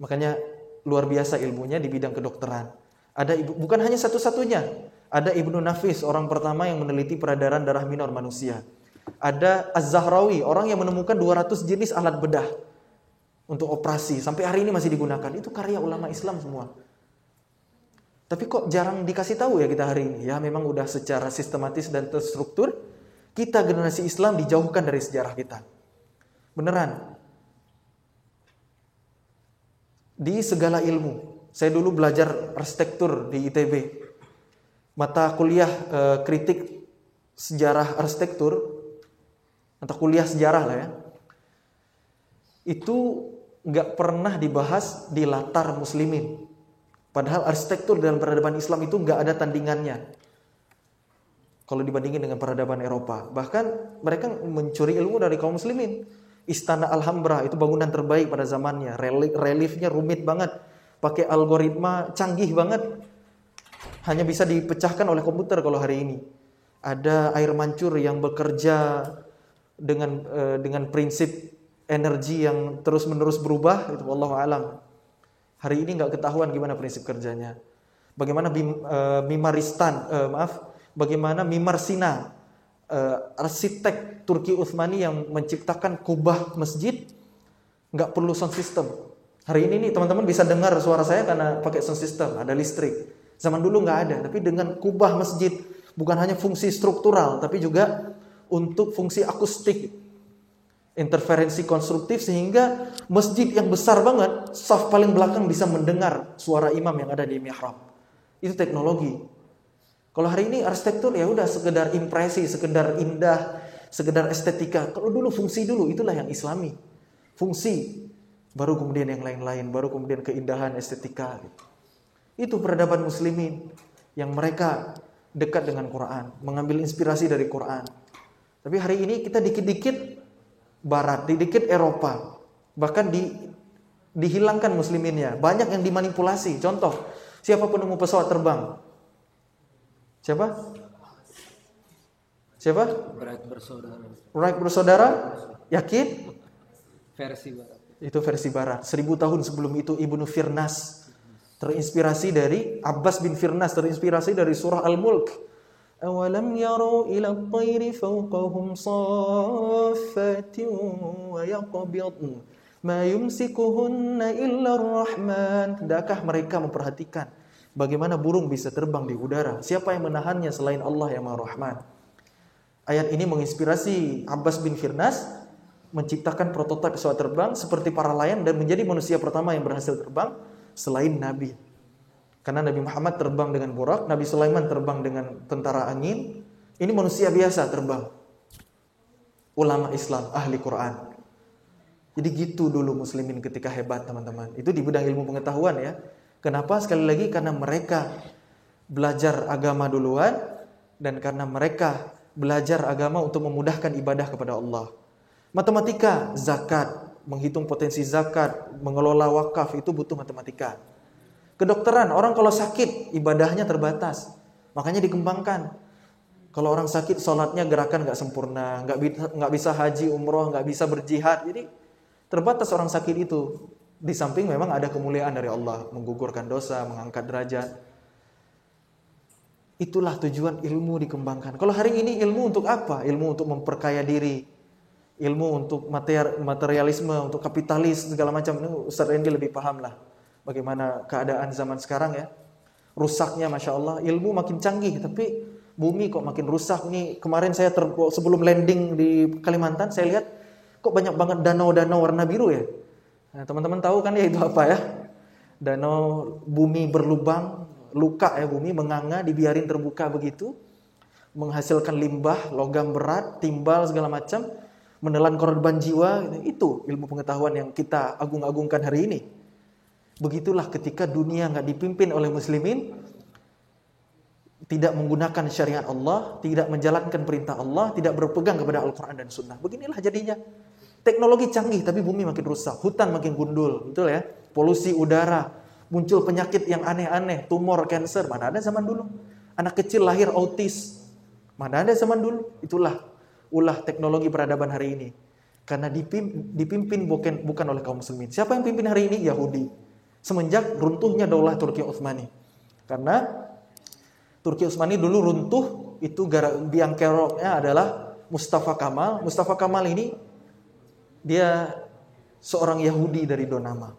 Makanya luar biasa ilmunya di bidang kedokteran. Bukan hanya satu-satunya. Ada Ibnu Nafis, orang pertama yang meneliti peredaran darah minor manusia. Ada Az-Zahrawi, orang yang menemukan 200 jenis alat bedah untuk operasi. Sampai hari ini masih digunakan. Itu karya ulama Islam semua. Tapi kok jarang dikasih tahu ya kita hari ini. Ya memang udah secara sistematis dan terstruktur. Kita generasi Islam dijauhkan dari sejarah kita. Beneran. Di segala ilmu. Saya dulu belajar arsitektur di ITB. Mata kuliah kritik sejarah arsitektur, mata kuliah sejarah lah ya. Itu nggak pernah dibahas di latar muslimin. Padahal arsitektur dalam peradaban Islam itu nggak ada tandingannya. Kalau dibandingin dengan peradaban Eropa. Bahkan mereka mencuri ilmu dari kaum muslimin. Istana Alhambra itu bangunan terbaik pada zamannya. Reliefnya rumit banget. Pakai algoritma canggih banget. Hanya bisa dipecahkan oleh komputer kalau hari ini. Ada air mancur yang bekerja dengan prinsip energi yang terus-menerus berubah. Itu wallahu alam. Hari ini nggak ketahuan gimana prinsip kerjanya. Bagaimana bagaimana Mimar Sina, arsitek Turki Utsmani yang menciptakan kubah masjid, nggak perlu sound system. Hari ini nih teman-teman bisa dengar suara saya karena pakai sound system, ada listrik. Zaman dulu nggak ada, tapi dengan kubah masjid bukan hanya fungsi struktural, tapi juga untuk fungsi akustik, interferensi konstruktif sehingga masjid yang besar banget, saf paling belakang bisa mendengar suara imam yang ada di mihrab. Itu teknologi. Kalau hari ini arsitektur ya udah sekedar impresi, sekedar indah, sekedar estetika. Kalau dulu fungsi dulu, itulah yang Islami. Fungsi, baru kemudian yang lain-lain, baru kemudian keindahan estetika. Itu peradaban muslimin yang mereka dekat dengan Quran, mengambil inspirasi dari Quran. Tapi hari ini kita dikit-dikit Barat, dikit Eropa, bahkan dihilangkan musliminnya. Banyak yang dimanipulasi. Contoh, siapa penemu pesawat terbang? Siapa? Wright bersaudara? Yakin? Versi barat. Itu versi barat. 1000 tahun sebelum itu Ibnu Firnas terinspirasi dari Abbas bin Firnas, terinspirasi dari surah Al-Mulk. Awalam yarau ila at-tayri fawqahum saffatin wa yaqbidun ma yumsikuhunna illa ar-Rahman. Tidakkah mereka memperhatikan bagaimana burung bisa terbang di udara? Siapa yang menahannya selain Allah yang Maha Rahman? Ayat ini menginspirasi Abbas bin Firnas menciptakan prototipe pesawat terbang seperti para layang dan menjadi manusia pertama yang berhasil terbang selain Nabi. Karena Nabi Muhammad terbang dengan burak, Nabi Sulaiman terbang dengan tentara angin. Ini manusia biasa terbang. Ulama Islam, ahli Quran. Jadi gitu dulu muslimin ketika hebat teman-teman. Itu di bidang ilmu pengetahuan ya. Kenapa? Sekali lagi karena mereka belajar agama duluan dan karena mereka belajar agama untuk memudahkan ibadah kepada Allah. Matematika, zakat, menghitung potensi zakat, mengelola wakaf itu butuh matematika. Kedokteran, orang kalau sakit ibadahnya terbatas, makanya dikembangkan. Kalau orang sakit sholatnya gerakan nggak sempurna, nggak bisa haji, umroh, nggak bisa berjihad, jadi terbatas orang sakit itu. Di samping memang ada kemuliaan dari Allah, menggugurkan dosa, mengangkat derajat. Itulah tujuan ilmu dikembangkan. Kalau hari ini ilmu untuk apa? Ilmu untuk memperkaya diri, ilmu untuk materialisme, untuk kapitalis segala macam. Ini Ustaz Randy lebih paham lah bagaimana keadaan zaman sekarang ya. Rusaknya Masya Allah, ilmu makin canggih tapi bumi kok makin rusak. Nih kemarin saya sebelum landing di Kalimantan saya lihat kok banyak banget danau-danau warna biru ya. Nah, teman-teman tahu kan ya itu apa ya? Danau, bumi berlubang, luka ya, bumi menganga, dibiarin terbuka begitu, menghasilkan limbah, logam berat, timbal segala macam, menelan korban jiwa. Itu ilmu pengetahuan yang kita agung-agungkan hari ini. Begitulah ketika dunia nggak dipimpin oleh muslimin, tidak menggunakan syariat Allah, tidak menjalankan perintah Allah, tidak berpegang kepada Al-Quran dan Sunnah. Beginilah jadinya. Teknologi canggih tapi bumi makin rusak, hutan makin gundul, betul ya? Polusi udara, muncul penyakit yang aneh-aneh, tumor, kanker, mana ada zaman dulu. Anak kecil lahir autis, mana ada zaman dulu. Itulah ulah teknologi peradaban hari ini. Karena dipimpin bukan oleh kaum muslimin. Siapa yang pimpin hari ini? Yahudi. Semenjak runtuhnya Daulah Turki Utsmani. Karena Turki Utsmani dulu runtuh, itu biang keroknya adalah Mustafa Kamal. Mustafa Kamal ini dia seorang Yahudi dari Donama.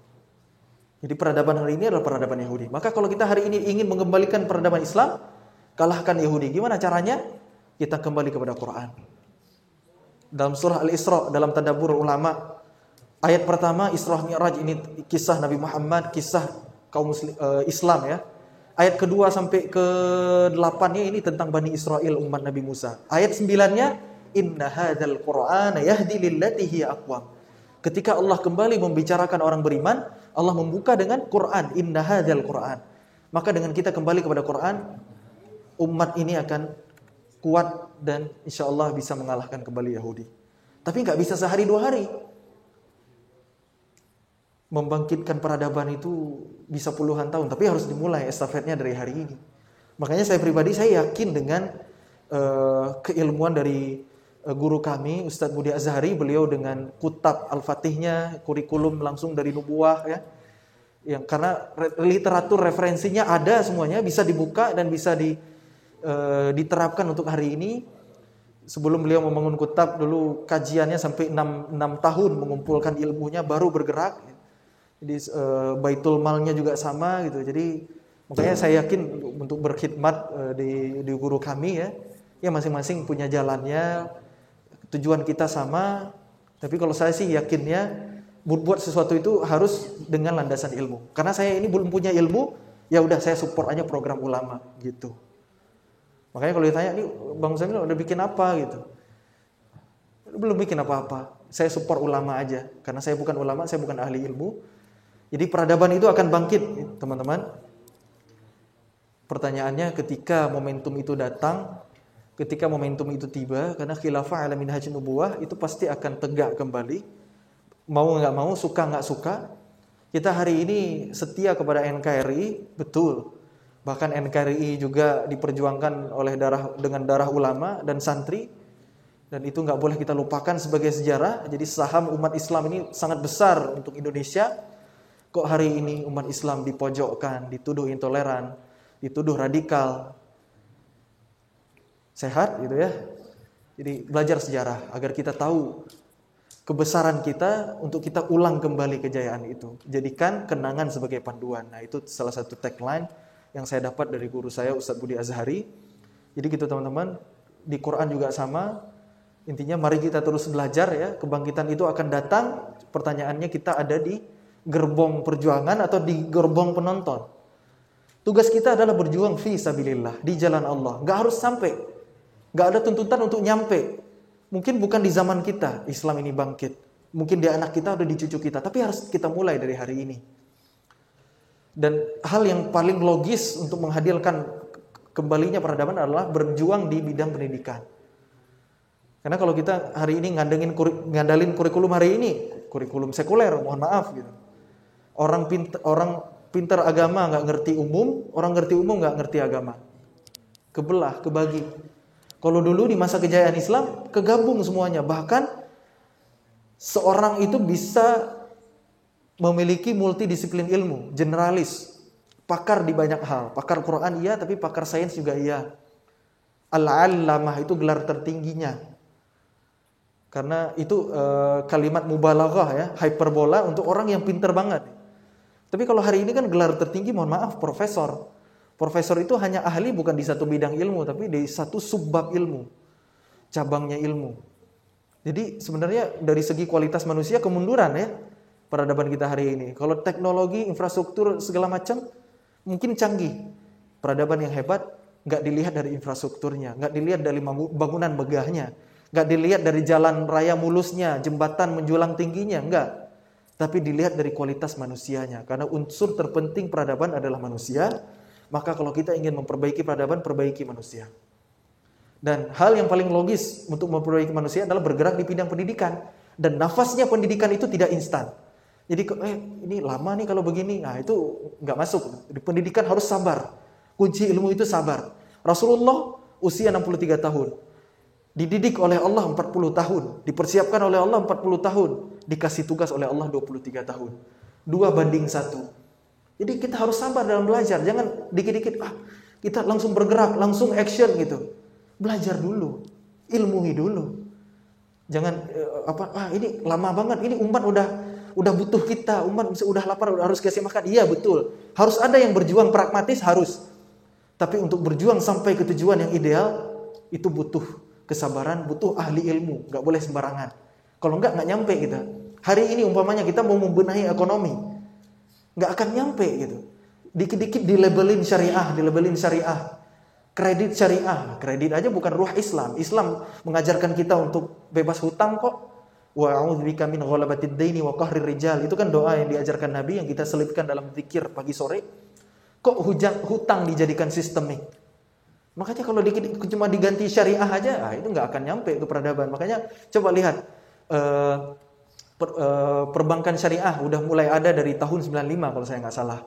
Jadi peradaban hari ini adalah peradaban Yahudi. Maka kalau kita hari ini ingin mengembalikan peradaban Islam, kalahkan Yahudi. Gimana caranya? Kita kembali kepada Quran. Dalam surah Al-Isra, dalam tadabbur ulama, ayat pertama Isra Mi'raj, ini kisah Nabi Muhammad, kisah kaum Islam ya. Ayat kedua sampai ke 8-nya ini tentang Bani Israel, umat Nabi Musa. Ayat 9-nya, inna hadzal Qur'ana yahdi lillati hiya aqwam. Ketika Allah kembali membicarakan orang beriman, Allah membuka dengan Quran, inna hadzal Qur'an. Maka dengan kita kembali kepada Quran, umat ini akan kuat dan insya Allah bisa mengalahkan kembali Yahudi. Tapi nggak bisa sehari dua hari. Membangkitkan peradaban itu bisa puluhan tahun, tapi harus dimulai estafetnya dari hari ini. Makanya saya pribadi, saya yakin dengan keilmuan dari guru kami, Ustadz Budi Azhari, beliau dengan kutab Al-Fatihnya, kurikulum langsung dari nubuah ya. Yang karena literatur referensinya ada semuanya, bisa dibuka dan bisa diterapkan untuk hari ini. Sebelum beliau membangun kutab, dulu kajiannya sampai 6 tahun mengumpulkan ilmunya, baru bergerak. Jadi baitul malnya juga sama gitu. Jadi makanya saya yakin untuk berkhidmat di guru kami ya masing-masing punya jalannya, tujuan kita sama. Tapi kalau saya sih yakinnya buat sesuatu itu harus dengan landasan ilmu. Karena saya ini belum punya ilmu, ya udah saya support aja program ulama gitu. Makanya kalau ditanya nih Bang Zamil udah bikin apa gitu, belum bikin apa-apa. Saya support ulama aja. Karena saya bukan ulama, saya bukan ahli ilmu. Jadi peradaban itu akan bangkit, teman-teman. Pertanyaannya ketika momentum itu datang, ketika momentum itu tiba, karena khilafah ala minhaj nubuwah itu pasti akan tegak kembali. Mau nggak mau, suka nggak suka. Kita hari ini setia kepada NKRI, betul. Bahkan NKRI juga diperjuangkan dengan darah ulama dan santri. Dan itu nggak boleh kita lupakan sebagai sejarah. Jadi saham umat Islam ini sangat besar untuk Indonesia. Kok hari ini umat Islam dipojokkan, dituduh intoleran, dituduh radikal. Sehat gitu ya. Jadi belajar sejarah agar kita tahu kebesaran kita untuk kita ulang kembali kejayaan itu. Jadikan kenangan sebagai panduan. Nah, itu salah satu tagline yang saya dapat dari guru saya Ustadz Budi Azhari. Jadi gitu teman-teman, di Quran juga sama. Intinya mari kita terus belajar ya. Kebangkitan itu akan datang. Pertanyaannya kita ada di gerbong perjuangan atau di gerbong penonton. Tugas kita adalah berjuang fi sabilillah, di jalan Allah. Gak harus sampai, gak ada tuntutan untuk nyampe. Mungkin bukan di zaman kita Islam ini bangkit, mungkin di anak kita atau di cucu kita, tapi harus kita mulai dari hari ini. Dan hal yang paling logis untuk menghadirkan kembalinya peradaban adalah berjuang di bidang pendidikan. Karena kalau kita hari ini ngandalin kurikulum hari ini, kurikulum sekuler, mohon maaf gitu. Orang pintar agama nggak ngerti umum, orang ngerti umum nggak ngerti agama. Kebelah, kebagi. Kalau dulu di masa kejayaan Islam, kegabung semuanya. Bahkan seorang itu bisa memiliki multidisiplin ilmu, generalis. pakar di banyak hal. Pakar Quran iya, tapi pakar sains juga iya. Al-allamah itu gelar tertingginya. Karena itu kalimat mubalaghah ya, hyperbola untuk orang yang pinter banget. Tapi kalau hari ini kan gelar tertinggi, mohon maaf, profesor. Profesor itu hanya ahli bukan di satu bidang ilmu, tapi di satu subbab ilmu, cabangnya ilmu. Jadi sebenarnya dari segi kualitas manusia kemunduran ya peradaban kita hari ini. Kalau teknologi, infrastruktur segala macam mungkin canggih. Peradaban yang hebat nggak dilihat dari infrastrukturnya, nggak dilihat dari bangunan megahnya, nggak dilihat dari jalan raya mulusnya, jembatan menjulang tingginya, enggak. Tapi dilihat dari kualitas manusianya. Karena unsur terpenting peradaban adalah manusia. Maka kalau kita ingin memperbaiki peradaban, perbaiki manusia. Dan hal yang paling logis untuk memperbaiki manusia adalah bergerak di bidang pendidikan. Dan nafasnya pendidikan itu tidak instan. Jadi ini lama nih kalau begini, nah itu nggak masuk. Di pendidikan harus sabar. Kunci ilmu itu sabar. Rasulullah usia 63 tahun. Dididik oleh Allah 40 tahun. Dipersiapkan oleh Allah 40 tahun. Dikasih tugas oleh Allah 23 tahun. 2:1. Jadi kita harus sabar dalam belajar. Jangan dikit-dikit, kita langsung bergerak, langsung action gitu. Belajar dulu. Ilmuhi dulu. Jangan, ini lama banget. Ini umat udah butuh kita. Umat udah lapar, harus kasih makan. Iya betul. Harus ada yang berjuang pragmatis, harus. Tapi untuk berjuang sampai ke tujuan yang ideal, itu butuh kesabaran, butuh ahli ilmu. Gak boleh sembarangan. Kalau enggak nyampe kita. Hari ini umpamanya kita mau membenahi ekonomi, nggak akan nyampe gitu. Dikit-dikit dilabelin syariah, kredit syariah. Kredit aja bukan ruh Islam. Islam mengajarkan kita untuk bebas hutang kok. Wa a'udzubika min ghalabatid daini wa qahrir rijal. Itu kan doa yang diajarkan Nabi yang kita selipkan dalam zikir pagi sore. Kok hutang dijadikan sistemik? Makanya kalau dikit cuma diganti syariah aja, itu nggak akan nyampe itu peradaban. Makanya coba lihat perbankan syariah udah mulai ada dari tahun 95 kalau saya nggak salah.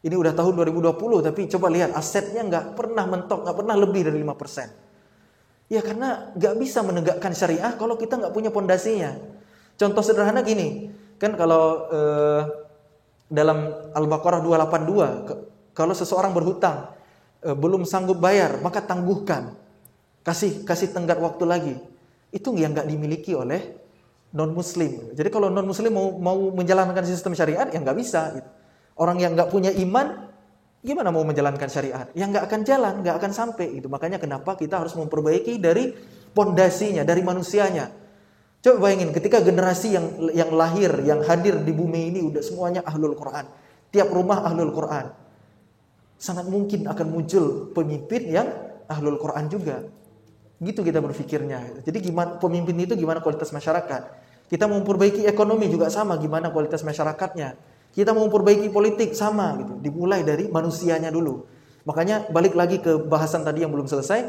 Ini udah tahun 2020 tapi coba lihat asetnya nggak pernah mentok, nggak pernah lebih dari 5%. Ya karena nggak bisa menegakkan syariah kalau kita nggak punya pondasinya. Contoh sederhana gini, kan kalau dalam Al-Baqarah 282, kalau seseorang berhutang belum sanggup bayar, maka tangguhkan, kasih tenggat waktu lagi. Itu yang nggak dimiliki oleh non-muslim. Jadi kalau non-muslim mau menjalankan sistem syariat, ya nggak bisa. Gitu. Orang yang nggak punya iman, gimana mau menjalankan syariat? Ya nggak akan jalan, nggak akan sampai. Gitu. Makanya kenapa kita harus memperbaiki dari pondasinya, dari manusianya. Coba bayangin, ketika generasi yang lahir, yang hadir di bumi ini udah semuanya ahlul Quran. Tiap rumah ahlul Quran. Sangat mungkin akan muncul pemimpin yang ahlul Quran juga. Gitu kita berpikirnya. Jadi gimana pemimpin itu, gimana kualitas masyarakat. Kita mau memperbaiki ekonomi juga sama, gimana kualitas masyarakatnya. Kita mau memperbaiki politik sama gitu. Dimulai dari manusianya dulu. Makanya balik lagi ke bahasan tadi yang belum selesai.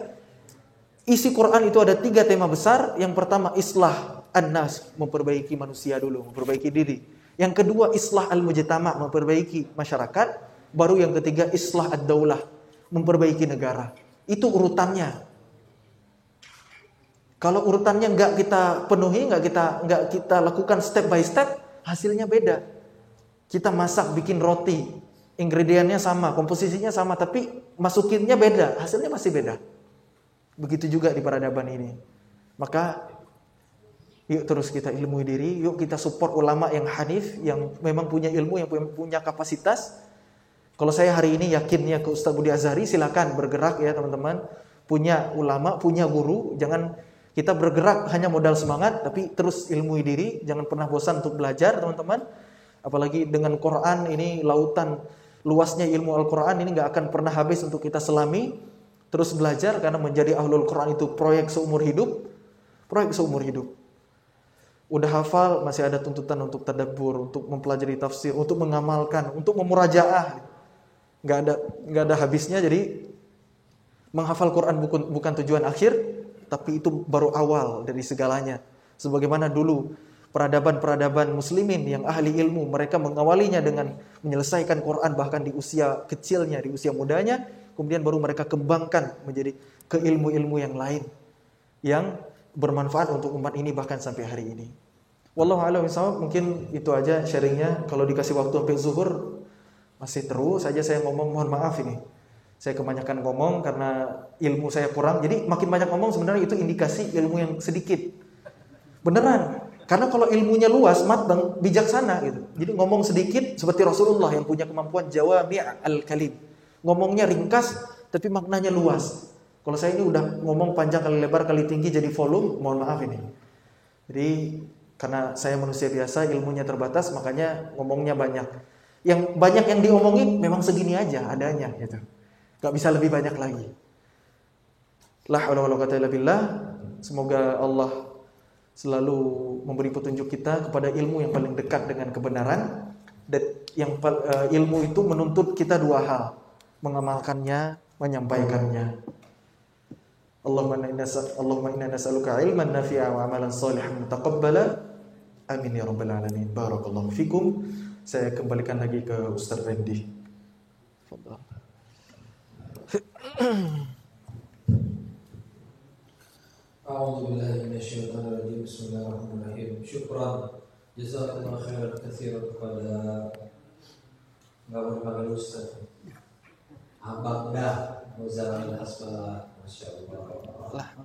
Isi Quran itu ada 3 tema besar. Yang pertama islah an-nas, memperbaiki manusia dulu, memperbaiki diri. Yang kedua islah al-mujtama', memperbaiki masyarakat. Baru yang ketiga islah ad-daulah, memperbaiki negara. Itu urutannya. Kalau urutannya nggak kita penuhi, nggak kita lakukan step by step, hasilnya beda. Kita masak, bikin roti, ingredientnya sama, komposisinya sama, tapi masukinnya beda, hasilnya masih beda. Begitu juga di peradaban ini. Maka yuk terus kita ilmui diri, yuk kita support ulama yang hanif, yang memang punya ilmu, yang punya kapasitas. Kalau saya hari ini yakinnya ke Ustaz Budi Azhari, silakan bergerak ya teman-teman. Punya ulama, punya guru, jangan kita bergerak hanya modal semangat, tapi terus ilmui diri, jangan pernah bosan untuk belajar teman-teman. Apalagi dengan Quran ini, lautan luasnya ilmu Al-Quran ini gak akan pernah habis untuk kita selami. Terus belajar, karena menjadi ahlul Quran itu proyek seumur hidup. Proyek seumur hidup. Udah hafal, masih ada tuntutan untuk tadabbur, untuk mempelajari tafsir, untuk mengamalkan, untuk memurajaah. Gak ada habisnya, jadi menghafal Quran bukan tujuan akhir, tapi itu baru awal dari segalanya. Sebagaimana dulu peradaban-peradaban muslimin yang ahli ilmu, mereka mengawalinya dengan menyelesaikan Quran bahkan di usia kecilnya, di usia mudanya, kemudian baru mereka kembangkan menjadi ke ilmu-ilmu yang lain yang bermanfaat untuk umat ini bahkan sampai hari ini. Wallahu a'lam bishawab. Mungkin itu aja sharingnya. Kalau dikasih waktu sampai zuhur, Masih terus saja saya ngomong, mohon maaf ini. Saya kebanyakan ngomong karena ilmu saya kurang. Jadi makin banyak ngomong sebenarnya itu indikasi ilmu yang sedikit. Beneran. Karena kalau ilmunya luas, matang, bijaksana gitu. Jadi ngomong sedikit seperti Rasulullah yang punya kemampuan jawami' al-kalim. Ngomongnya ringkas tapi maknanya luas. Kalau saya ini udah ngomong panjang kali lebar kali tinggi jadi volume, mohon maaf ini. Jadi karena saya manusia biasa, ilmunya terbatas, makanya ngomongnya banyak. Yang banyak yang diomongin memang segini aja adanya gitu. Gak bisa lebih banyak lagi. La haula wala quwwata illa billah. Semoga Allah selalu memberi petunjuk kita kepada ilmu yang paling dekat dengan kebenaran, dan yang ilmu itu menuntut kita dua hal, mengamalkannya, menyampaikannya. Allahumma inna nas'aluka ilman nafi'a wa amalan salihan mutaqabbala. Amin ya rabbal alamin. Barakallahu fikum. Saya kembalikan lagi ke Ustaz Randy. Fadhal. A'udzu billahi minasyaitonir rajim. Bismillahirrahmanirrahim. Syukran jazakumullah khairan katsiran kepada Bapak Ustaz Abang Dah Muzamil Asbala, masyaallah.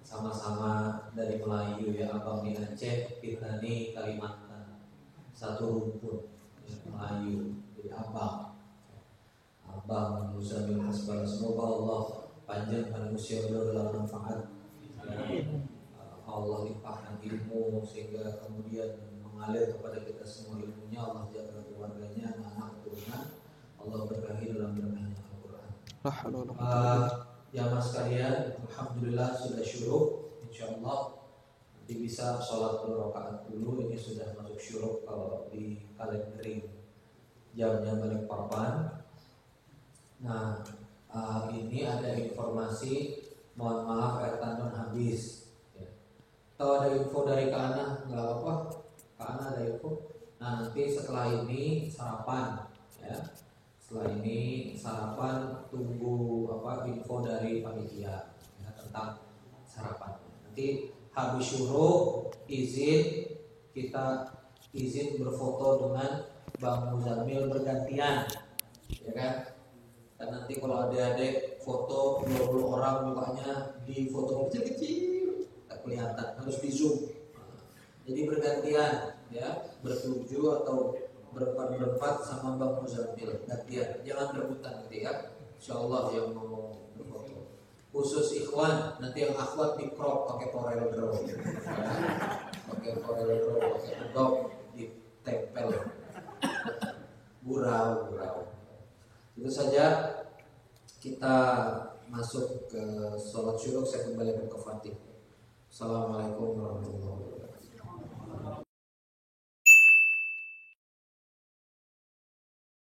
Sama-sama dari Melayu ya, Abang di Aceh, kita nih Kalimantan, satu rumpun Melayu, jadi Abang Muzamil Asbala. Semoga Allah panjangkan usia beliau dalam manfaat. Allah limpahkan ilmu sehingga kemudian mengalir kepada kita semua ilmunya. Allah jaga keluarganya, anak-anak, keturunan. Allah berkahi dalam berkahnya Al-Quran. Jamaah sekalian, alhamdulillah sudah syuruk. Insyaallah nanti bisa sholat 2 rakaat dulu. Ini sudah masuk syuruk kalau di kalendering jamnya Balikpapan. Nah, ini ada informasi. Mohon maaf air tandon habis ya. Kalau ada info dari Kak Ana, nggak apa-apa. Kak Ana ada info. Nah, nanti setelah ini sarapan ya. Setelah ini sarapan, tunggu info dari panitia ya, tentang sarapan. Nanti habis syuruk kita izin berfoto dengan Bang Muzamil bergantian, ya kan? Dan nanti kalau adik-adik foto 20 orang mukanya di foto kecil-kecil tak kelihatan, harus di zoom. Jadi bergantian ya, bertujuh atau berempat sama Bang Muzamil gantian, jangan rebutan nanti ya. Insyaallah yang mau berfoto. Khusus ikhwan, nanti yang akhwat di crop pakai Corel Draw. Pakai Corel Draw, pakai dog ditempel. Gurau. Itu saja, kita masuk ke sholat syuruk. Saya kembalikan ke Fatih. Assalamualaikum warahmatullahi wabarakatuh.